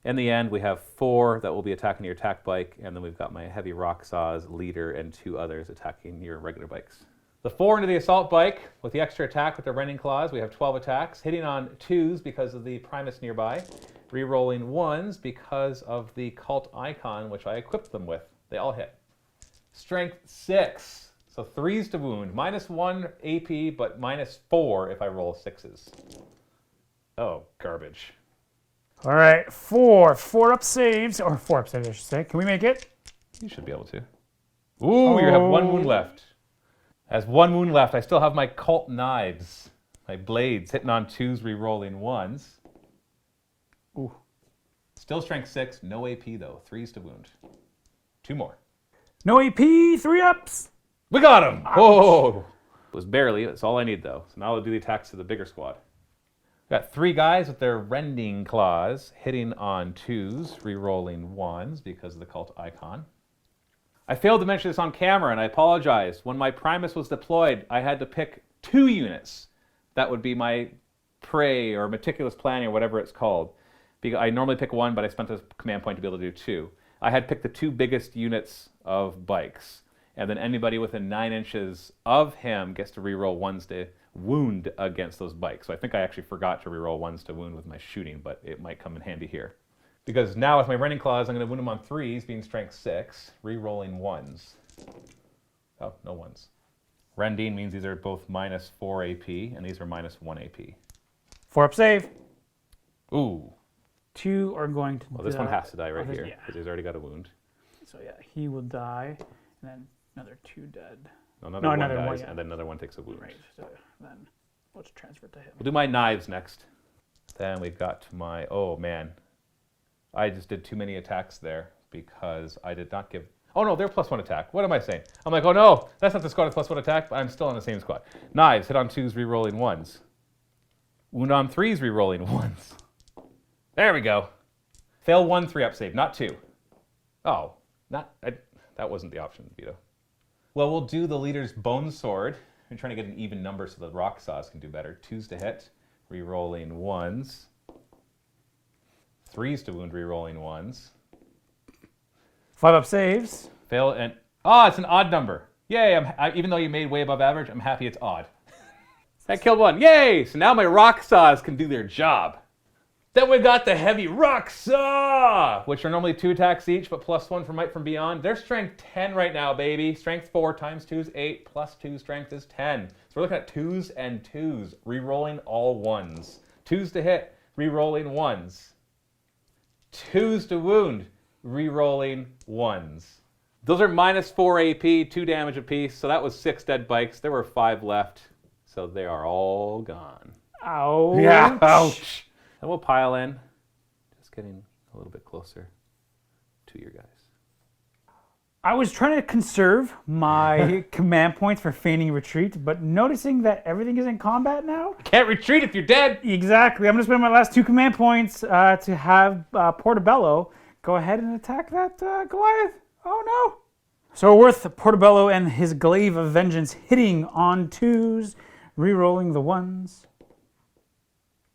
In the end, we have 4 that will be attacking your attack bike, and then we've got my heavy rock saws leader and 2 others attacking your regular bikes. The 4 into the assault bike with the extra attack with the rending claws, we have 12 attacks, hitting on 2s because of the Primus nearby, re-rolling 1s because of the cult icon, which I equipped them with. They all hit. Strength 6, so 3s to wound, -1 AP, but -4 if I roll 6s. Oh, garbage. All right, 4 up saves, or 4 up saves, I should say. Can we make it? You should be able to. Ooh, you have 1 wound left. As 1 wound left, I still have my cult knives, my blades, hitting on 2s, re-rolling 1s. Ooh. Still strength 6, no AP though, 3s to wound. 2 more. No AP, 3 ups. We got him! Whoa! It was barely, that's all I need though. So now I'll do the attacks to the bigger squad. Got 3 guys with their rending claws, hitting on 2s, re-rolling 1s because of the cult icon. I failed to mention this on camera, and I apologize. When my Primus was deployed, I had to pick 2 units. That would be my Prey or Meticulous Planning or whatever it's called. Because I normally pick one, but I spent a command point to be able to do two. I had picked the two biggest units of bikes, and then anybody within 9 inches of him gets to reroll ones to wound against those bikes. So I think I actually forgot to reroll ones to wound with my shooting, but it might come in handy here. Because now with my Rending Claws, I'm going to wound him on 3s, being strength 6, rerolling 1s. Oh, no 1s. Rending means these are both minus 4 AP, and these are minus 1 AP. 4-up save. Ooh. 2 are going to Well, this one has to die right Oh, here, yeah. because he's already got a wound. So yeah, he will die, and then another 2 dead. No, another one another dies, one, yeah. and then another one takes a wound. Right, so then let's transfer it to him. We'll do my knives next. Then we've got my, oh man. I just did too many attacks there because I did not give, oh no, they're +1 attack. What am I saying? I'm like, oh no, that's not the squad with +1 attack, but I'm still on the same squad. Knives, hit on 2s, rerolling 1s. Wound on 3s, rerolling 1s. There we go. Fail 1 3-up save, not 2. Oh, that wasn't the option, Vito. Well, we'll do the leader's Bone Sword. I'm trying to get an even number so the rock saws can do better. 2s to hit, rerolling 1s. 3s to wound, rerolling 1s. 5-up saves. Fail and it's an odd number. Yay! Even though you made way above average, I'm happy it's odd. That killed 1. Yay! So now my rock saws can do their job. Then we got the heavy rock saw, which are normally 2 attacks each, but +1 for might from beyond. They're strength 10 right now, baby. Strength 4 times 2 is 8, plus 2 strength is 10. So we're looking at 2s and 2s, rerolling all 1s. 2s to hit, rerolling 1s. 2s to wound, rerolling 1s. Those are minus 4 AP, 2 damage apiece, so that was 6 dead bikes. There were 5 left, so they are all gone. Ouch. Yeah, ouch. And we'll pile in, just getting a little bit closer to your guys. I was trying to conserve my command points for feigning retreat, but noticing that everything is in combat now. Can't retreat if you're dead. Exactly. I'm going to spend my last 2 command points to have Portobello go ahead and attack that Goliath. Oh no. So worth Portobello and his glaive of vengeance hitting on 2s, re-rolling the 1s.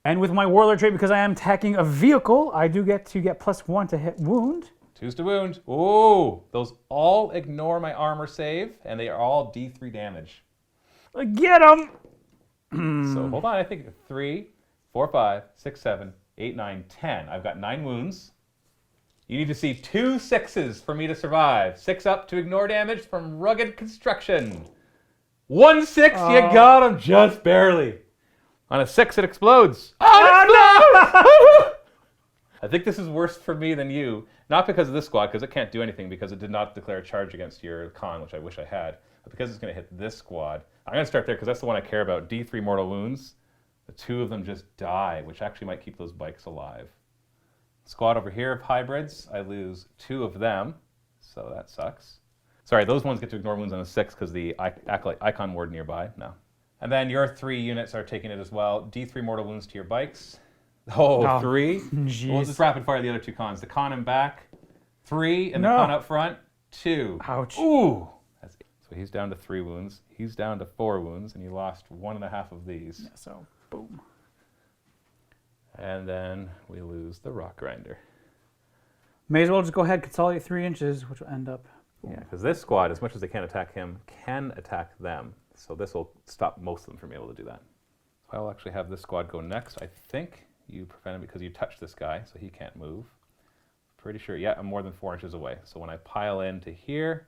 And with my warlord trait, because I am attacking a vehicle, I do get to get +1 to hit wound. 2s to wound. Ooh, those all ignore my armor save, and they are all D3 damage. Get him! So hold on, I think 3, 4, 5, 6, 7, 8, 9, 10. I've got 9 wounds. You need to see 2 6s for me to survive. 6 up to ignore damage from rugged construction. 1 6, you got him just barely. On a 6, it explodes. Oh, no! I think this is worse for me than you. Not because of this squad, because it can't do anything because it did not declare a charge against your con, which I wish I had. But because it's going to hit this squad, I'm going to start there because that's the one I care about. D3 mortal wounds. The 2 of them just die, which actually might keep those bikes alive. Squad over here of hybrids, I lose 2 of them, so that sucks. Sorry, those ones get to ignore wounds on a 6 because the icon ward nearby. No. And then your 3 units are taking it as well. D3 mortal wounds to your bikes. Oh, 3? Jeez. We'll just rapid fire the other 2 cons. The con in back, 3, and the con up front, 2. Ouch. Ooh! That's it. So he's down to 3 wounds. He's down to 4 wounds, and he lost 1.5 of these. Yeah, so, boom. And then we lose the rock grinder. May as well just go ahead, consolidate 3 inches, which will end up. Boom. Yeah, because this squad, as much as they can't attack him, can attack them. So this will stop most of them from being able to do that. So I'll actually have this squad go next. I think you prevent him because you touched this guy, so he can't move. Pretty sure, yeah, I'm more than 4 inches away. So when I pile into here,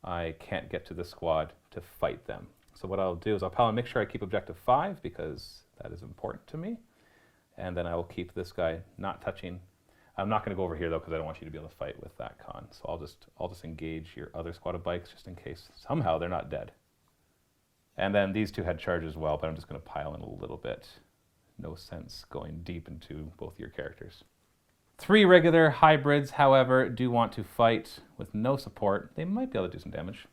I can't get to this squad to fight them. So what I'll do is I'll pile and make sure I keep objective 5 because that is important to me. And then I will keep this guy not touching. I'm not going to go over here though because I don't want you to be able to fight with that con. So I'll just engage your other squad of bikes just in case somehow they're not dead. And then these 2 had charge as well, but I'm just going to pile in a little bit. No sense going deep into both your characters. 3 regular hybrids, however, do want to fight with no support. They might be able to do some damage.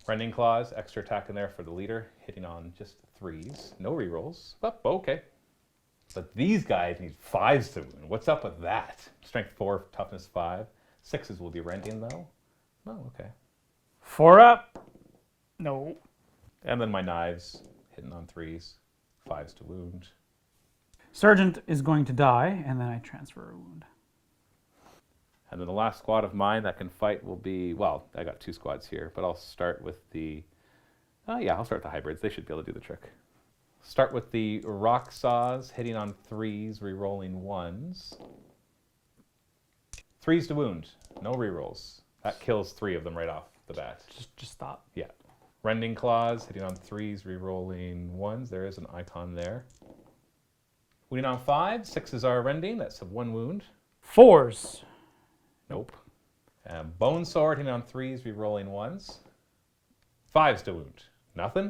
Rending Claws, extra attack in there for the leader, hitting on just 3s. No rerolls, but okay. But these guys need 5s to wound. What's up with that? Strength 4, toughness 5. 6s will be rending though. Oh, okay. 4 up. No. And then my knives, hitting on 3s. 5s to wound. Sergeant is going to die, and then I transfer a wound. And then the last squad of mine that can fight will be, well, I got 2 squads here, but I'll start with the, I'll start with the hybrids. They should be able to do the trick. Start with the rock saws, hitting on 3s, re-rolling 1s. 3s to wound, no re-rolls. That kills 3 of them right off the bat. Just stop. Yeah. Rending claws, hitting on 3s, re-rolling 1s. There is an icon there. Wounding on 5, 6s are rending. That's 1 wound. 4s. Nope. Bone sword, hitting on 3s, re-rolling 1s. 5s to wound. Nothing.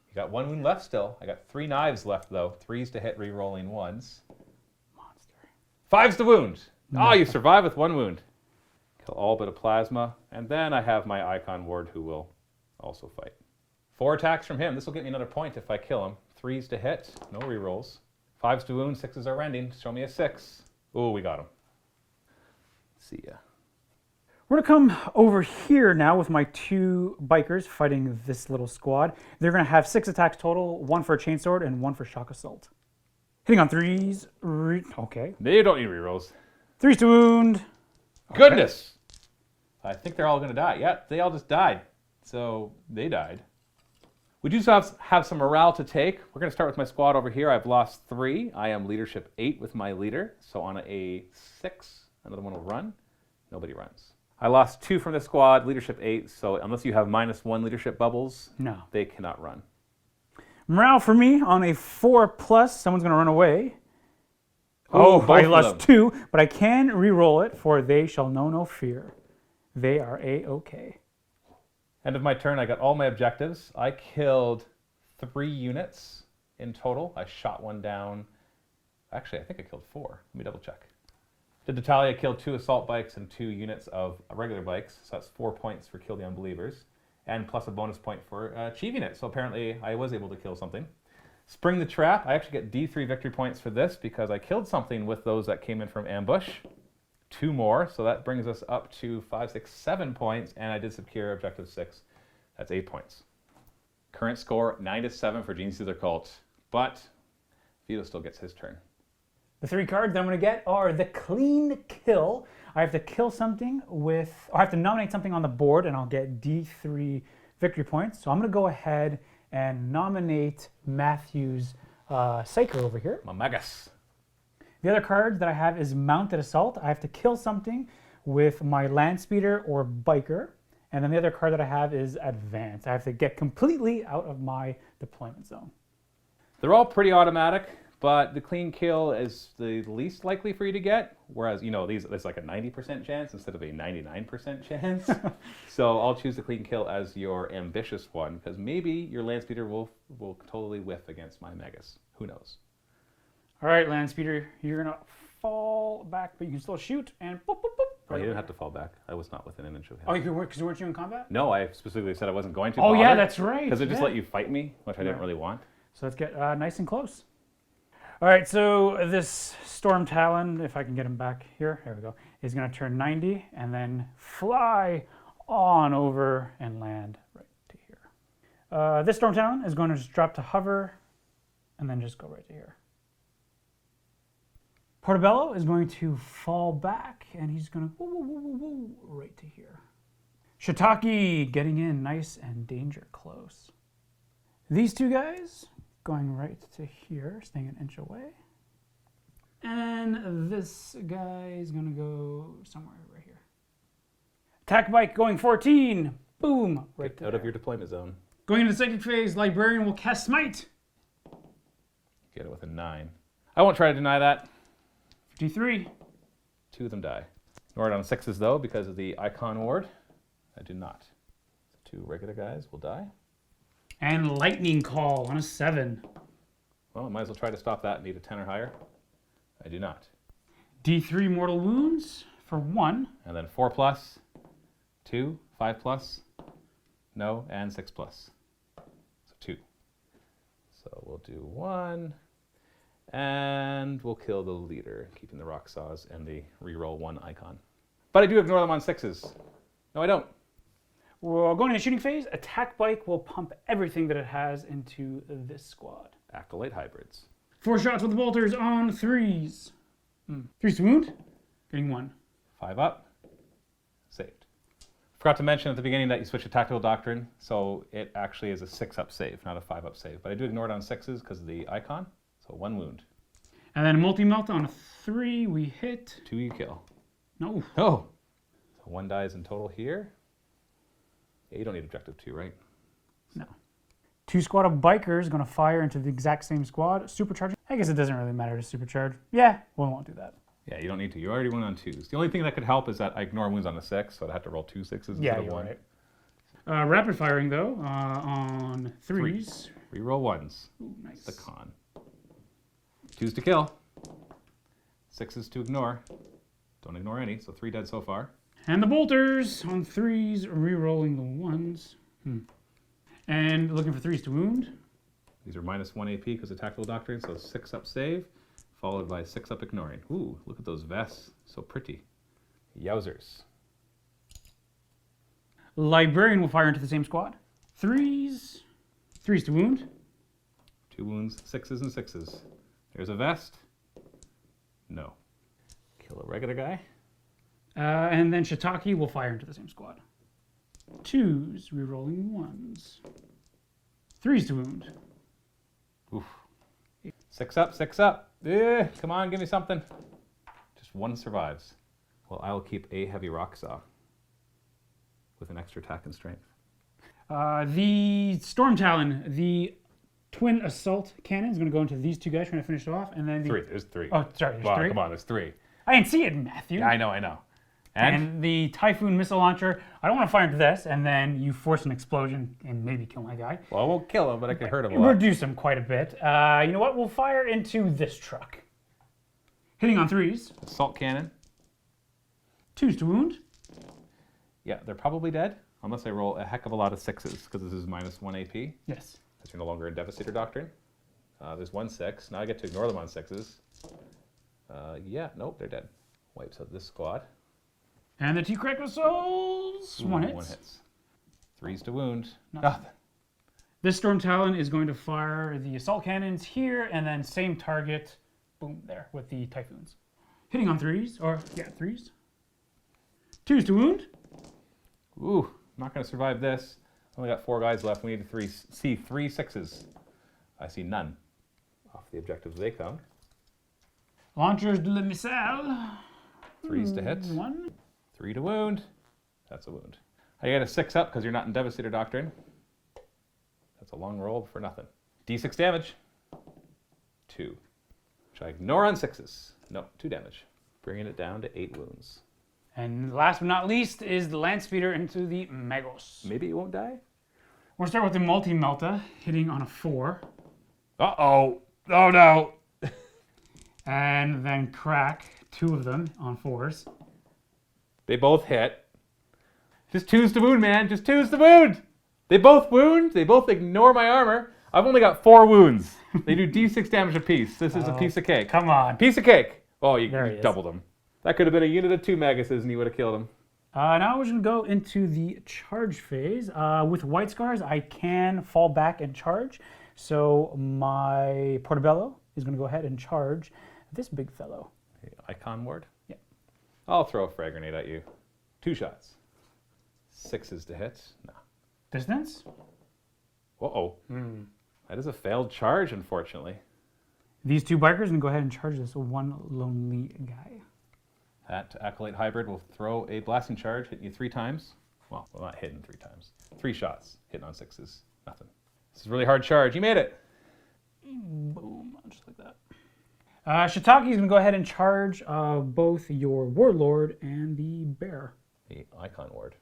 You got 1 wound left still. I got 3 knives left though. 3s to hit, re-rolling 1s. Monster. 5s to wound. Oh, you survive with 1 wound. Kill all but a plasma. And then I have my icon ward who will also fight. 4 attacks from him. This will get me another point if I kill him. 3s to hit, no re-rolls. 5s to wound, 6s are rending. Show me a 6. Ooh, we got him. See ya. We're going to come over here now with my 2 bikers fighting this little squad. They're going to have 6 attacks total, 1 for a chainsword and 1 for shock assault. Hitting on 3s. Okay. They don't need rerolls. 3s to wound. Goodness! I think they're all going to die. Yeah, they all just died. So they died. We do have some morale to take. We're going to start with my squad over here. I've lost 3. I am leadership 8 with my leader. So on a 6, another one will run. Nobody runs. I lost 2 from the squad, leadership 8. So unless you have -1 leadership bubbles, No. they cannot run. Morale for me on a 4+, someone's going to run away. Oh, I both lost of them. 2, but I can re-roll it for they shall know no fear. They are A-okay. End of my turn, I got all my objectives. I killed 3 units in total. I shot 1 down. Actually, I think I killed 4. Let me double check. Did Natalia killed 2 assault bikes and 2 units of regular bikes. So that's 4 points for Kill the Unbelievers. And plus a bonus point for achieving it. So apparently I was able to kill something. Spring the Trap. I actually get D3 victory points for this because I killed something with those that came in from ambush. 2 more, so that brings us up to 5, 6, 7 points, and I did secure objective 6. That's 8 points. Current score 9-7 for Genestealer Cults, but Vito still gets his turn. The 3 cards I'm going to get are the clean kill. I have to kill something with, or I have to nominate something on the board, and I'll get D3 victory points. So I'm going to go ahead and nominate Matthew's Psyker over here. Magus. The other card that I have is Mounted Assault. I have to kill something with my Land Speeder or Biker. And then the other card that I have is Advance. I have to get completely out of my deployment zone. They're all pretty automatic, but the clean kill is the least likely for you to get. Whereas, you know, there's like a 90% chance instead of a 99% chance. So I'll choose the clean kill as your ambitious one, because maybe your Land Speeder will totally whiff against my Magus. Who knows? All right, Land Speeder, you're going to fall back, but you can still shoot, and boop, boop, boop. Oh, you didn't have to fall back. I was not within an inch of him. Oh, because weren't you in combat? No, I specifically said I wasn't going to. Oh, yeah, that's right. Because it just yeah. let you fight me, which I didn't really want. So let's get nice and close. All right, so this Storm Talon, if I can get him back here, there we go, is going to turn 90 and then fly on over and land right to here. This Storm Talon is going to just drop to hover and then just go right to here. Portobello is going to fall back and he's going to woo, woo, woo, woo, woo, right to here. Shiitake getting in nice and danger close. These 2 guys going right to here, staying an inch away. And this guy is going to go somewhere right here. Attack bike going 14. Boom. Right Out of your deployment zone. Going into the second phase, Librarian will cast Smite. Get it with a 9. I won't try to deny that. D3. 2 of them die. Ignored on 6s though because of the icon ward. I do not. 2 regular guys will die. And Lightning Call on a 7. Well, I might as well try to stop that. Need a 10 or higher. I do not. D3 Mortal Wounds for 1. And then 4 plus, 2, 5 plus, no, and 6 plus. So 2. So we'll do 1. And we'll kill the leader, keeping the rock saws and the reroll 1 icon. But I do ignore them on 6s. No, I don't. We're going into shooting phase. Attack bike will pump everything that it has into this squad. Acolyte hybrids. 4 shots with the bolters on 3s. 3s to wound. Getting 1. 5 up. Saved. Forgot to mention at the beginning that you switch to Tactical Doctrine, so it actually is a 6-up save, not a 5-up save. But I do ignore it on 6s because of the icon, so 1 wound. And then a multi-melt on a 3, we hit. 2 you kill. No. Oh! So 1 dies in total here. Yeah, you don't need objective 2, right? No. 2 squad of bikers going to fire into the exact same squad. Supercharge. I guess it doesn't really matter to supercharge. Yeah, we won't do that. Yeah, you don't need to. You already went on 2s. The only thing that could help is that I ignore wounds on a 6, so I'd have to roll 2 6s instead of 1. Right. Rapid firing, though, on 3s. Reroll 1s. Ooh, nice. The con. 2s to kill. 6s to ignore. Don't ignore any, so 3 dead so far. And the bolters on 3s, re-rolling the 1s. And looking for 3s to wound. These are -1 AP because of Tactical Doctrine, so 6-up save, followed by 6-up ignoring. Ooh, look at those vests. So pretty. Yowzers. Librarian will fire into the same squad. 3s. 3s to wound. 2 wounds, 6s and 6s. There's a vest. No. Kill a regular guy. And then Shiitake will fire into the same squad. 2s, re-rolling 1s. 3s to wound. Oof. 6 up, 6 up. Come on, give me something. Just 1 survives. Well, I will keep a heavy rock saw with an extra attack and strength. The Storm Talon, the twin assault cannon is going to go into these 2 guys trying to finish it off. And then the... 3. There's 3. Oh, sorry, there's Wow, 3. come on, there's 3. I didn't see it, Matthew. Yeah, I know. And the Typhoon missile launcher, I don't want to fire into this, and then you force an explosion and maybe kill my guy. Well, I won't kill him, but I can hurt him a lot. Reduce him quite a bit. You know what? We'll fire into this truck. Hitting on 3s. Assault cannon. 2s to wound. Yeah, they're probably dead, unless I roll a heck of a lot of 6s, because this is -1 AP. Yes. Because you're no longer in Devastator Doctrine. There's 1 6. Now I get to ignore them on 6s. Yeah, nope, they're dead. Wipes out this squad. And the T-Crack missiles. 1 hit. 1 hits. 3s to wound. Nothing. This Storm Talon is going to fire the assault cannons here, and then same target, boom, there, with the Typhoons. Hitting on 3s, or, yeah, 3s. 2s to wound. Ooh, I'm not going to survive this. Only got 4 guys left. We need to see 3 6s. I see none. Off the objectives they come. Launchers de la missile. 3s to hit. 1. 3 to wound. That's a wound. I get a 6 up because you're not in Devastator Doctrine. That's a long roll for nothing. D6 damage. 2. Which I ignore on 6s. No, 2 damage. Bringing it down to 8 wounds. And last but not least is the Land Speeder into the Magos. Maybe it won't die? We're going to start with the Multi-Melta, hitting on a 4. Uh-oh. Oh, no. And then crack 2 of them on 4s. They both hit. Just 2s to wound, man. Just 2s to wound. They both wound. They both ignore my armor. I've only got 4 wounds. They do D6 damage apiece. This is a piece of cake. Come on. Piece of cake. Oh, you There he is. doubled them. That could have been a unit of 2 Maguses and you would have killed them. Now we're going to go into the charge phase. With White Scars, I can fall back and charge. So my Portobello is going to go ahead and charge this big fellow. Icon ward? Yeah. I'll throw a frag grenade at you. 2 shots. 6s to hit. No. Distance? Uh-oh. That is a failed charge, unfortunately. These 2 bikers are going to go ahead and charge this one lonely guy. That Acolyte Hybrid will throw a blasting charge, hitting you 3 times. Well, not hitting 3 times. 3 shots, hitting on 6s. Nothing. This is a really hard charge. You made it. Boom, just like that. Shiitake is going to go ahead and charge both your Warlord and the Bear. The Icon ward.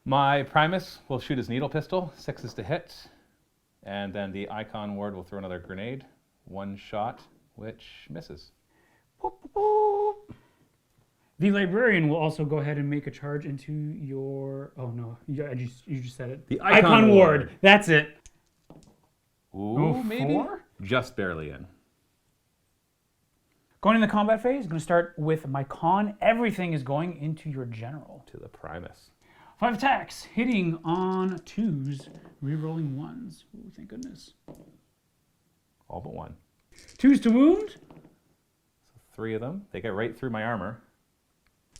My Primus will shoot his needle pistol, 6s to hit. And then the Icon ward will throw another grenade. 1 shot, which misses. Boop, boop, boop. The Librarian will also go ahead and make a charge into your... Oh, no. You just said it. The Icon Ward. That's it. Ooh, maybe? 4? Just barely in. Going in the combat phase, going to start with my con. Everything is going into your general. To the Primus. 5 attacks, hitting on 2s, re-rolling 1s. Ooh, thank goodness. All but 1. 2s to wound. 3 of them. They get right through my armor.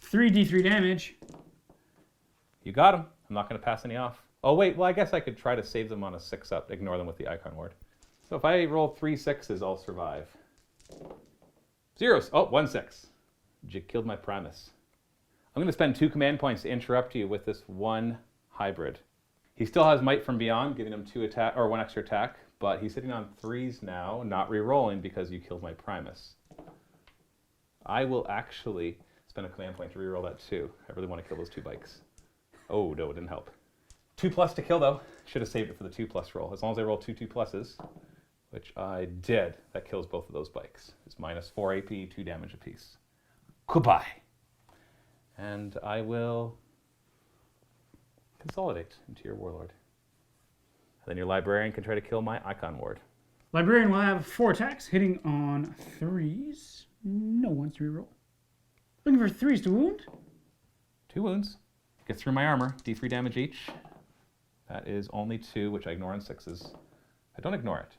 3d3 damage. You got them. I'm not going to pass any off. Oh, wait. Well, I guess I could try to save them on a 6-up. Ignore them with the Icon Ward. So if I roll 3 6s, I'll survive. 0s. Oh, 1 6. You killed my Primus. I'm going to spend 2 command points to interrupt you with this 1 hybrid. He still has Might from Beyond, giving him 2 attack or 1 extra attack, but he's sitting on 3s now, not re-rolling because you killed my Primus. I will actually spend a command point to re-roll that too. I really want to kill those 2 bikes. Oh, no, it didn't help. 2+ to kill, though. Should have saved it for the 2+ roll. As long as I roll 2 2+s, which I did, that kills both of those bikes. It's -4 AP, 2 damage apiece. Goodbye. And I will consolidate into your Warlord. And then your Librarian can try to kill my Icon Ward. Librarian will have 4 attacks, hitting on 3s. No one's to reroll. Looking for 3s to wound. 2 wounds. Get through my armor. D3 damage each. That is only 2, which I ignore on 6s. I don't ignore it.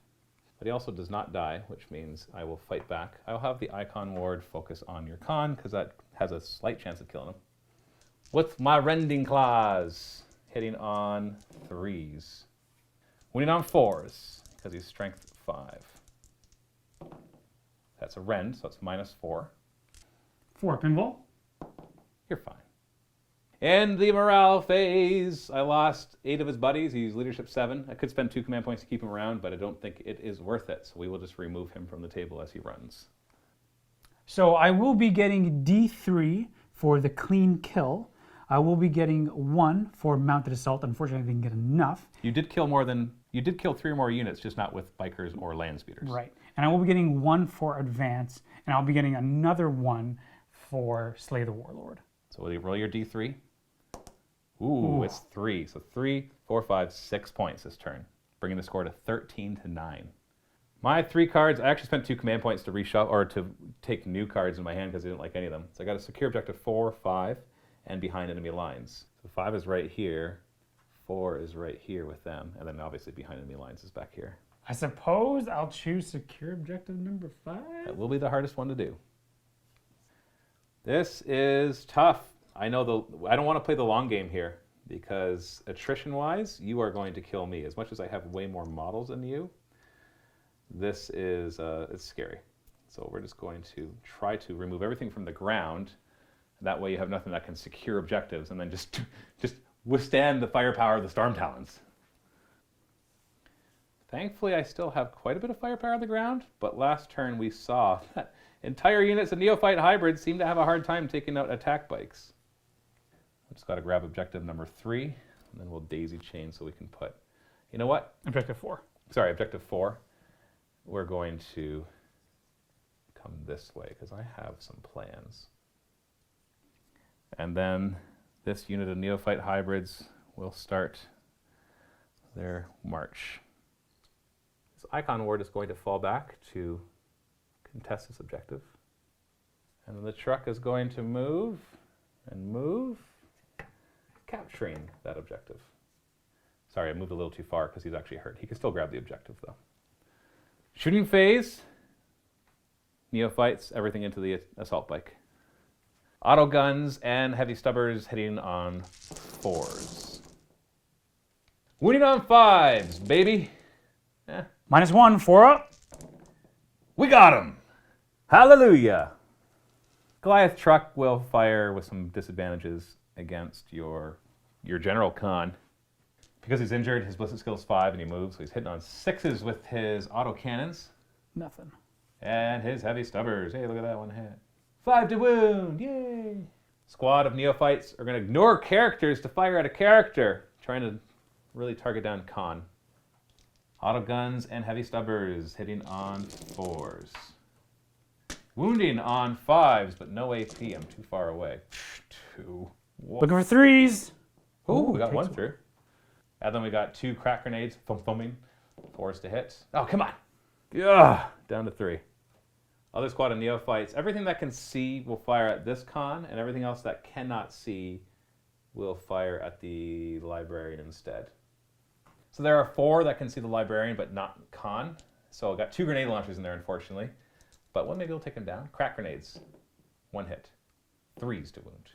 But he also does not die, which means I will fight back. I will have the Icon Ward focus on your con, because that has a slight chance of killing him. With my Rending Claws, hitting on 3s. Winning on 4s, because he's strength 5. That's a rend, so it's -4. 4 pinball. You're fine. In the morale phase, I lost 8 of his buddies. He's leadership 7. I could spend 2 command points to keep him around, but I don't think it is worth it. So we will just remove him from the table as he runs. So I will be getting D3 for the clean kill. I will be getting 1 for mounted assault. Unfortunately, I didn't get enough. You did kill 3 or more units, just not with bikers or land speeders. Right. And I will be getting 1 for advance, and I'll be getting another 1 for Slay the Warlord. So will you roll your D3? Ooh, it's 3. So 3, 4, 5, 6 points this turn, bringing the score to 13 to 9. My 3 cards, I actually spent 2 command points to reshuffle or to take new cards in my hand because I didn't like any of them. So I got a secure objective 4, 5, and behind enemy lines. So 5 is right here, 4 is right here with them, and then obviously behind enemy lines is back here. I suppose I'll choose secure objective number 5. That will be the hardest one to do. This is tough. I know I don't want to play the long game here because attrition-wise, you are going to kill me. As much as I have way more models than you, this is it's scary. So we're just going to try to remove everything from the ground. That way you have nothing that can secure objectives and then just withstand the firepower of the Storm Talons. Thankfully, I still have quite a bit of firepower on the ground, but last turn we saw that entire units of Neophyte hybrids seem to have a hard time taking out attack bikes. I just got to grab objective number 3, and then we'll daisy chain so we can put, you know what? Objective 4. Sorry, objective 4. We're going to come this way because I have some plans. And then this unit of Neophyte hybrids will start their march. This Icon Ward is going to fall back to contest this objective. And then the truck is going to move and move, capturing that objective. Sorry, I moved a little too far because he's actually hurt. He can still grab the objective though. Shooting phase, Neophytes, everything into the assault bike. Auto guns and heavy stubbers hitting on 4s. Winning on 5s, baby. -1, 4 up. We got him. Hallelujah. Goliath truck will fire with some disadvantages against your general con. Because he's injured, his ballistic skill is 5 and he moves, so he's hitting on 6s with his auto cannons. Nothing. And his heavy stubbers. Hey, look at that one hit. 5 to wound, yay! Squad of Neophytes are going to ignore characters to fire at a character, trying to really target down con. Auto guns and heavy stubbers hitting on 4s. Wounding on 5s, but no AP. I'm too far away. 2. Looking for 3s. Ooh, we got 1 through. And then we got 2 crack grenades, thumping. 4s to hit. Oh, come on. Yeah, down to 3. Other squad of Neophytes. Everything that can see will fire at this con, and everything else that cannot see will fire at the Librarian instead. So there are 4 that can see the Librarian, but not con. So I got 2 grenade launchers in there, unfortunately. But one maybe will take him down. Crack grenades. 1 hit. 3s to wound.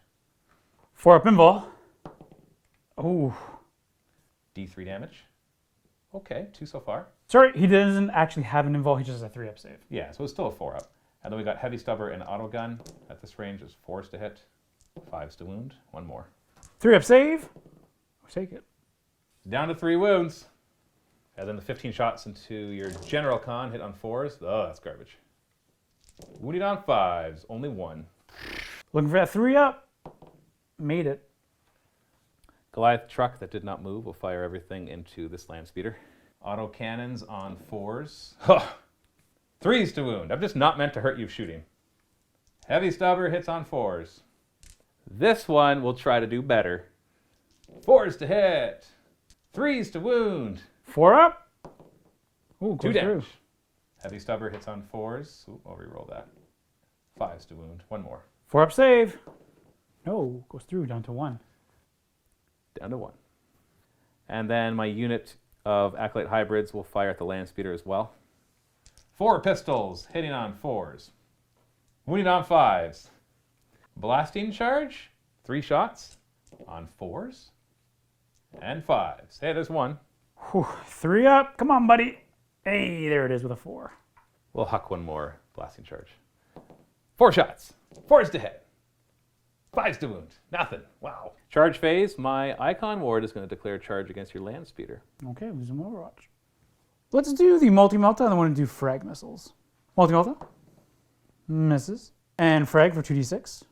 4 up invul. Oh. D3 damage. Okay, 2 so far. Sorry, he doesn't actually have an invul. He just has a 3-up save. Yeah, so it's still a 4 up. And then we got heavy stubber and auto gun. At this range is 4s to hit, 5s to wound. 1 more. 3-up save. We'll take it. Down to 3 wounds. And then the 15 shots into your general con, hit on 4s. Oh, that's garbage. Wounded on 5s, only 1. Looking for that 3-up. Made it. Goliath truck that did not move will fire everything into this land speeder. Auto cannons on 4s. 3s to wound. I'm just not meant to hurt you shooting. Heavy stubber hits on 4s. This one will try to do better. 4s to hit. 3s to wound. 4-up. Ooh, 2 goes damage. through. Heavy stubber hits on 4s. Ooh, I'll reroll that. 5s to wound. 1 more. 4-up save. No, goes through down to 1. Down to 1. And then my unit of Acolyte hybrids will fire at the land speeder as well. 4 pistols, hitting on 4s. Wounding on 5s. Blasting charge, 3 shots on 4s and 5s. Hey, there's 1. Whew, 3-up. Come on, buddy. Hey, there it is with a 4. We'll huck 1 more blasting charge. 4 shots, 4s to hit. 5s to wound. Nothing. Wow. Charge phase. My Icon Ward is going to declare charge against your land speeder. Okay, lose some Overwatch. Let's do the multi-melta, and I want to do frag missiles. Multi-melta. Misses. And frag for 2d6.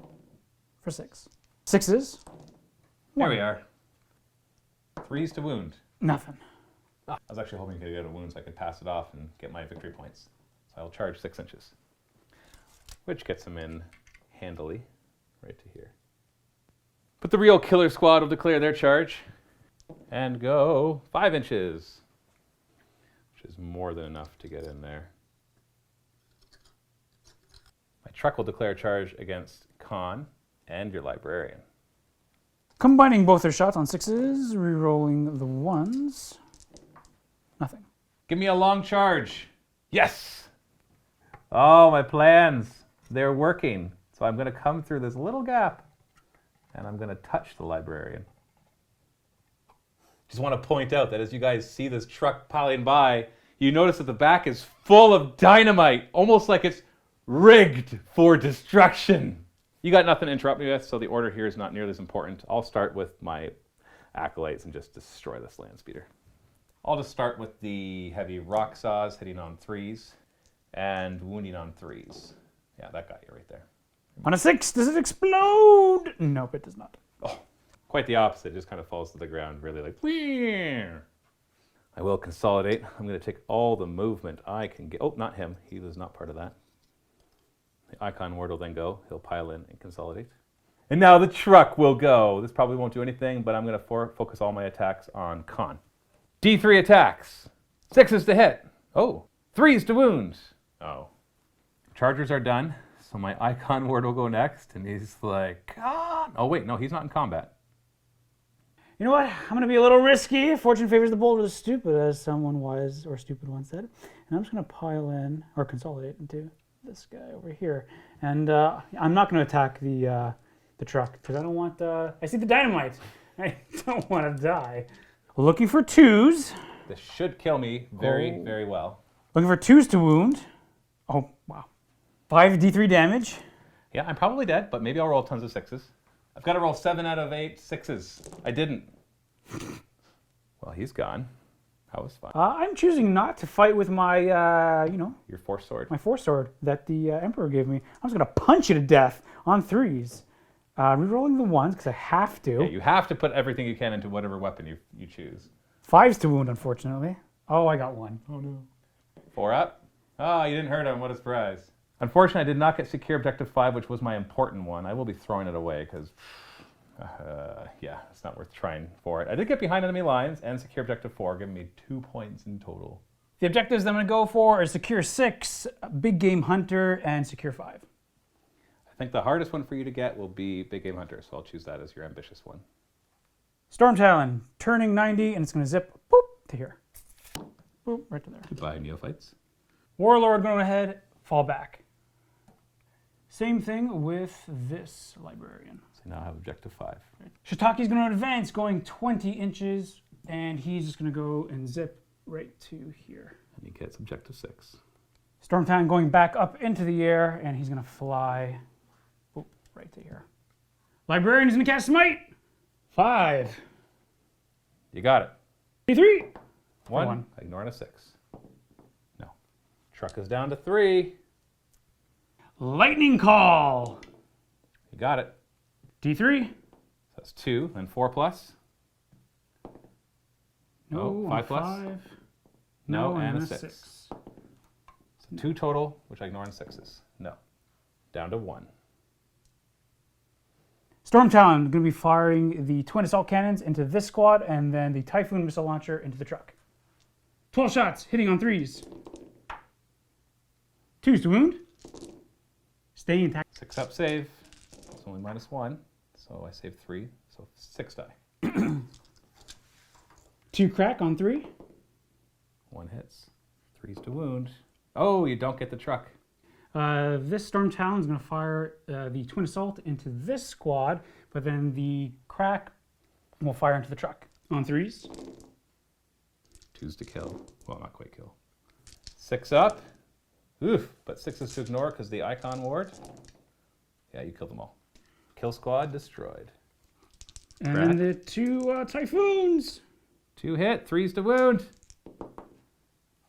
For 6. 6s. There we are. 3s to wound. Nothing. I was actually hoping to get a wound so I could pass it off and get my victory points. So I'll charge 6 inches. Which gets him in handily. Right to here. But the real killer squad will declare their charge and go 5 inches, which is more than enough to get in there. My truck will declare charge against Khan and your librarian. Combining both their shots on 6s, re-rolling the 1s. Nothing. Give me a long charge. Yes! Oh, my plans. They're working. So I'm going to come through this little gap, and I'm going to touch the librarian. Just want to point out that as you guys see this truck piling by, you notice that the back is full of dynamite, almost like it's rigged for destruction. You got nothing to interrupt me with, so the order here is not nearly as important. I'll start with my acolytes and just destroy this land speeder. I'll just start with the heavy rock saws hitting on 3s and wounding on 3s. Yeah, that got you right there. On a 6, does it explode? Nope, it does not. Oh, quite the opposite. It just kind of falls to the ground, really like, Wheer! I will consolidate. I'm going to take all the movement I can get. Oh, not him. He was not part of that. The Icon Ward will then go. He'll pile in and consolidate. And now the truck will go. This probably won't do anything, but I'm going to focus all my attacks on Khan. D3 attacks. 6s to hit. Oh, 3s to wound. Oh. Chargers are done. So my Icon Ward will go next, and he's like, Khan. Oh, wait, no, he's not in combat. You know what? I'm going to be a little risky. Fortune favors the bold or the stupid, as someone wise or stupid once said. And I'm just going to pile in, or consolidate into this guy over here. And I'm not going to attack the truck, because I don't want I see the dynamite. I don't want to die. Looking for 2s. This should kill me very, very well. Looking for 2s to wound. Oh, wow. 5 D3 damage. Yeah, I'm probably dead, but maybe I'll roll tons of 6s. I've got to roll 7 out of 8 6s. I didn't. Well, he's gone. That was fun. I'm choosing not to fight with my, Your force sword. my force sword that the Emperor gave me. I was going to punch you to death on 3s. Rerolling the 1s because I have to. Yeah, you have to put everything you can into whatever weapon you choose. 5s to wound, unfortunately. Oh, I got 1. Oh, no. 4 up. Oh, you didn't hurt him. What a surprise. Unfortunately, I did not get Secure Objective 5, which was my important one. I will be throwing it away because, yeah, it's not worth trying for it. I did get behind enemy lines and Secure Objective 4, giving me 2 points in total. The objectives I'm going to go for are Secure 6, Big Game Hunter, and Secure 5. I think the hardest one for you to get will be Big Game Hunter, so I'll choose that as your ambitious one. Storm Talon, turning 90, and it's going to zip, boop, to here. Boop, right to there. Goodbye, neophytes. Warlord going ahead, fall back. Same thing with this Librarian. So now I have objective 5. Shitaki's going to advance, going 20 inches, and he's just going to go and zip right to here. And he gets objective 6. Stormtown going back up into the air, and he's going to fly right to here. Librarian is going to cast Smite. 5. You got it. 3. 1. Ignoring a 6. No. Truck is down to 3. Lightning Call. You got it. D3. So that's 2, then 4 plus. No, 5 plus. 5. No, and and a 6. So 2 total, which I ignore in 6s. No. Down to 1. Stormtown going to be firing the twin assault cannons into this squad, and then the Typhoon missile launcher into the truck. 12 shots, hitting on 3s. 2s to wound. Stay intact. 6 up save. It's only -1. So I saved 3. So 6 die. 2 crack on 3. 1 hits. 3's to wound. Oh, you don't get the truck. This Storm Talon is going to fire the Twin Assault into this squad, but then the crack will fire into the truck on 3s. 2's to kill. Well, not quite kill. 6 up. Oof, but 6 is to ignore because the icon ward. Yeah, you killed them all. Kill squad destroyed. And then the 2 Typhoons. 2 hit, 3's to wound.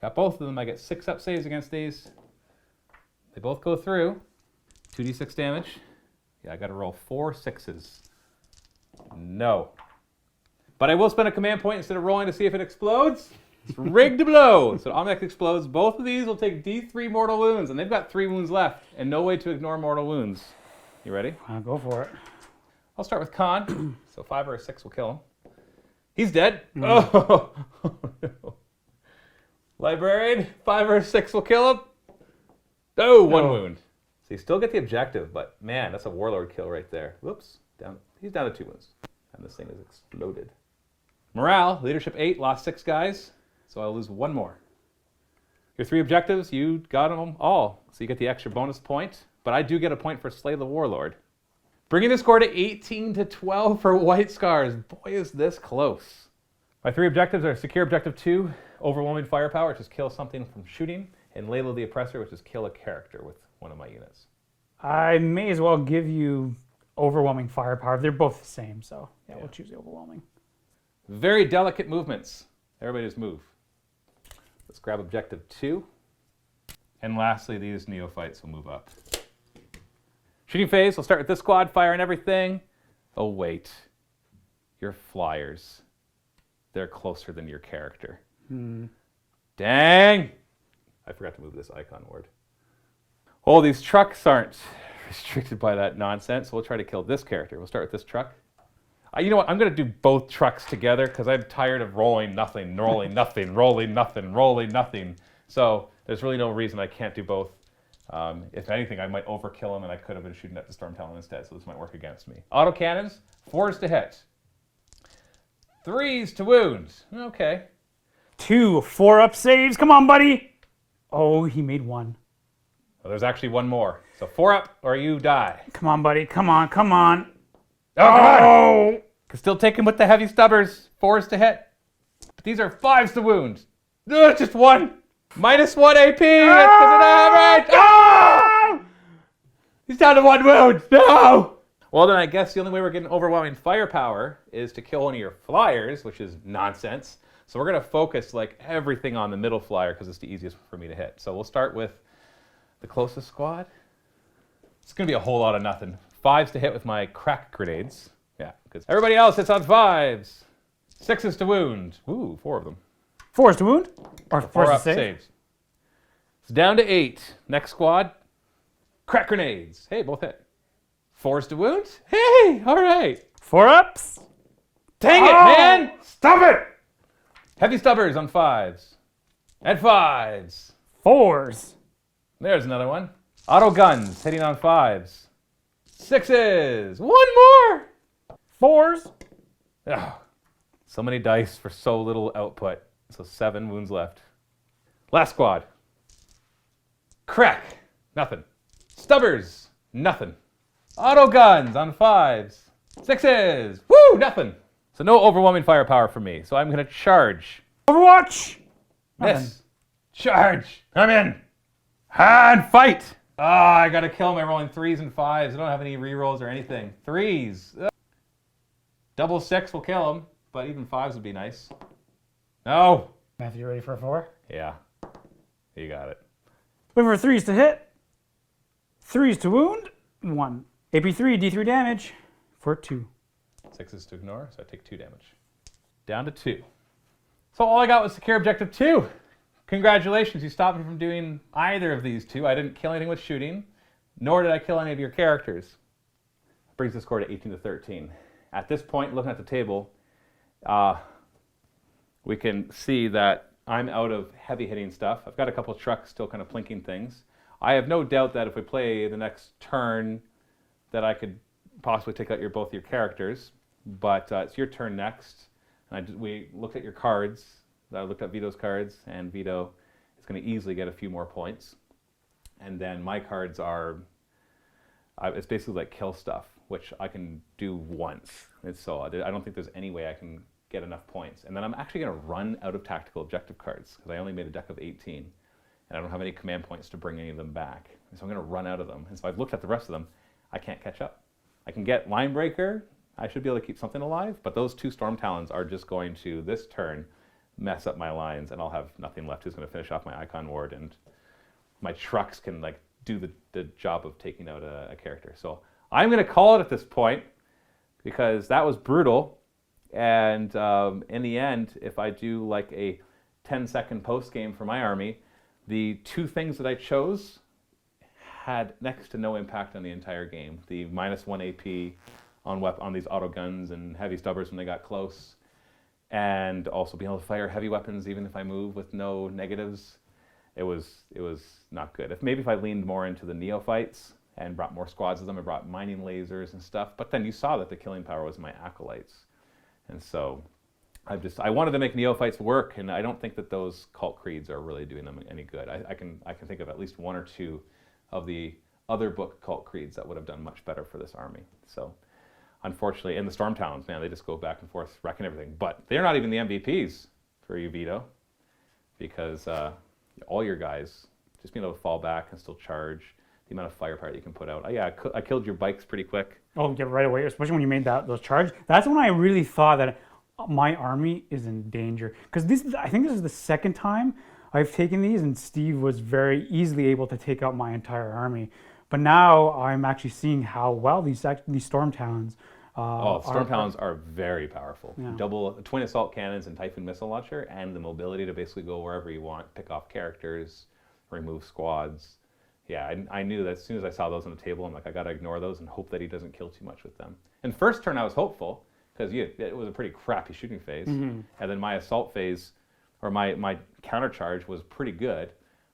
Got both of them. I get 6 up saves against these. They both go through. 2d6 damage. Yeah, I got to roll 4 6s. No. But I will spend a command point instead of rolling to see if it explodes. It's rigged to blow. So Omnic explodes. Both of these will take D3 mortal wounds, and they've got 3 wounds left, and no way to ignore mortal wounds. You ready? I'll go for it. I'll start with Khan. So 5 or a 6 will kill him. He's dead. Oh, no. Librarian, 5 or 6 will kill him. Oh, 1 wound. So you still get the objective, but man, that's a warlord kill right there. Whoops. Down. He's down to 2 wounds. And this thing has exploded. Morale, leadership 8, lost 6 guys. So I'll lose 1 more. Your 3 objectives, you got them all. So you get the extra bonus point. But I do get a point for Slay the Warlord. Bringing the score to 18 to 12 for White Scars. Boy, is this close. My 3 objectives are secure objective 2, overwhelming firepower, which is kill something from shooting, and Layla the Oppressor, which is kill a character with one of my units. I may as well give you overwhelming firepower. They're both the same, so yeah, we'll choose the overwhelming. Very delicate movements. Everybody just move. Let's grab objective 2. And lastly, these neophytes will move up. Shooting phase, we'll start with this squad, firing everything. Oh, wait. Your flyers. They're closer than your character. Dang! I forgot to move this icon ward. Oh, these trucks aren't restricted by that nonsense. We'll try to kill this character. We'll start with this truck. You know what? I'm going to do both trucks together because I'm tired of rolling nothing, rolling nothing, rolling nothing, rolling nothing. So there's really no reason I can't do both. If anything, I might overkill him, and I could have been shooting at the Storm Talon instead, so this might work against me. Auto cannons, 4s to hit. 3s to wound. Okay. 2 4-up saves. Come on, buddy. Oh, he made 1. Well, there's actually 1 more. So 4 up or you die. Come on, buddy. Come on, come on. Oh! Can still take him with the heavy stubbers. 4s to hit. But these are 5s to wound. Ugh, just 1. -1 AP. That's 'cause of the average. Oh! He's down to 1 wound. No! Well, then I guess the only way we're getting overwhelming firepower is to kill one of your flyers, which is nonsense. So we're going to focus like everything on the middle flyer because it's the easiest for me to hit. So we'll start with the closest squad. It's going to be a whole lot of nothing. 5s to hit with my crack grenades. Yeah, because everybody else hits on 5s. 6s to wound. Ooh, 4 of them. 4s to wound? Or 4 4s to up save? saves. It's down to 8. Next squad. Crack grenades. Hey, both hit. 4s to wound. Hey, all right. 4-ups? Dang it, man! Stop it! Heavy stubbers on 5s. And 5s. 4s. There's another one. Auto guns hitting on 5s. 6s. 1 more! 4s. Ugh. So many dice for so little output. So 7 wounds left. Last squad. Crack, nothing. Stubbers, nothing. Auto guns on 5s. 6s, woo, nothing. So no overwhelming firepower for me. So I'm gonna charge. Overwatch! Miss. Charge. I'm in. And fight. Ah, I gotta kill him by rolling 3s and 5s. I don't have any rerolls or anything. 3s. Ugh. Double 6 will kill him, but even 5s would be nice. No. Matthew, you ready for a 4? Yeah. You got it. Wait for 3s to hit. 3s to wound. 1. AP3, D3 damage for 2. 6s to ignore, so I take 2 damage. Down to 2. So all I got was secure objective 2. Congratulations, you stopped me from doing either of these 2. I didn't kill anything with shooting, nor did I kill any of your characters. Brings the score to 18 to 13. At this point, looking at the table, we can see that I'm out of heavy hitting stuff. I've got a couple trucks still kind of plinking things. I have no doubt that if we play the next turn that I could possibly take out both your characters, but it's your turn next. And we looked at your cards. I looked at Vito's cards, and Vito is going to easily get a few more points. And then my cards are, it's basically like kill stuff, which I can do once. And so I don't think there's any way I can get enough points. And then I'm actually going to run out of tactical objective cards because I only made a deck of 18. And I don't have any command points to bring any of them back. And so I'm going to run out of them. And so I've looked at the rest of them. I can't catch up. I can get Linebreaker. I should be able to keep something alive. But those 2 Storm Talons are just going to, this turn, mess up my lines. And I'll have nothing left. Who's going to finish off my Icon Ward. And my trucks can like do the job of taking out a character. So I'm going to call it at this point because that was brutal. And in the end, if I do like a 10-second post game for my army, the 2 things that I chose had next to no impact on the entire game. The -1 AP on these auto guns and heavy stubbers when they got close, and also being able to fire heavy weapons even if I move with no negatives. It was not good. If I leaned more into the neophytes and brought more squads of them, I brought mining lasers and stuff. But then you saw that the killing power was my acolytes, and so I wanted to make neophytes work, and I don't think that those cult creeds are really doing them any good. I can think of at least 1 or 2 of the other book cult creeds that would have done much better for this army. So unfortunately, in the Storm Talons, man, they just go back and forth wrecking everything. But they're not even the MVPs for you, Vito, because all your guys just being able to fall back and still charge, the amount of firepower you can put out. I killed your bikes pretty quick. Oh, yeah, right away, especially when you made those charges. That's when I really thought that my army is in danger. Because I think this is the second time I've taken these, and Steve was very easily able to take out my entire army. But now I'm actually seeing how well these Storm Talons Storm Talons are very powerful. Yeah. Twin assault cannons and Typhoon missile launcher, and the mobility to basically go wherever you want, pick off characters, remove squads. Yeah, I knew that as soon as I saw those on the table, I'm like, I got to ignore those and hope that he doesn't kill too much with them. And first turn I was hopeful, because it was a pretty crappy shooting phase. Mm-hmm. And then my assault phase, or my countercharge was pretty good.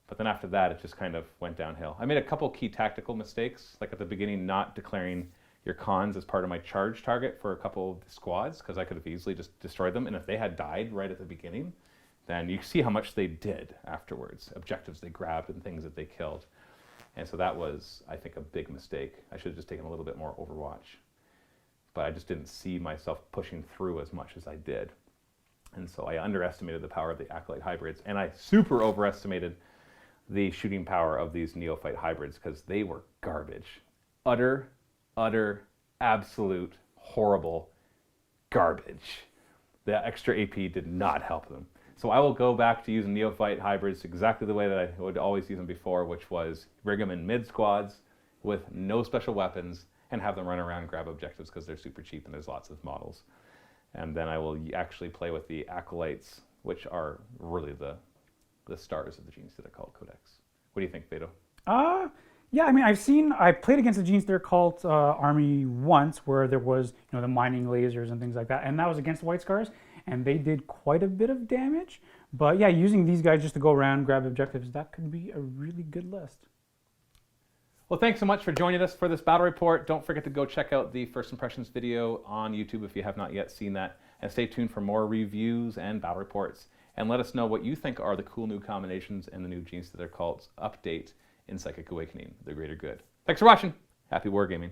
But then after that, it just kind of went downhill. I made a couple key tactical mistakes, like at the beginning, not declaring your cons as part of my charge target for a couple of squads, because I could have easily just destroyed them. And if they had died right at the beginning, then you see how much they did afterwards, objectives they grabbed and things that they killed. And so that was, I think, a big mistake. I should have just taken a little bit more Overwatch. But I just didn't see myself pushing through as much as I did. And so I underestimated the power of the Acolyte hybrids, and I super overestimated the shooting power of these Neophyte hybrids, because they were garbage. Utter, absolute, horrible garbage. The extra AP did not help them. So I will go back to using Neophyte hybrids exactly the way that I would always use them before, which was rig them in mid squads with no special weapons and have them run around and grab objectives because they're super cheap and there's lots of models. And then I will actually play with the Acolytes, which are really the stars of the Genestealer Cult Codex. What do you think, Vito? Yeah, I mean, I played against the Genestealer Cult army once where there was, the mining lasers and things like that, and that was against the White Scars, and they did quite a bit of damage. But yeah, using these guys just to go around, grab objectives, that could be a really good list. Well, thanks so much for joining us for this battle report. Don't forget to go check out the First Impressions video on YouTube if you have not yet seen that, and stay tuned for more reviews and battle reports. And let us know what you think are the cool new combinations in the new Genestealer Cults update in Psychic Awakening, the greater good. Thanks for watching. Happy wargaming.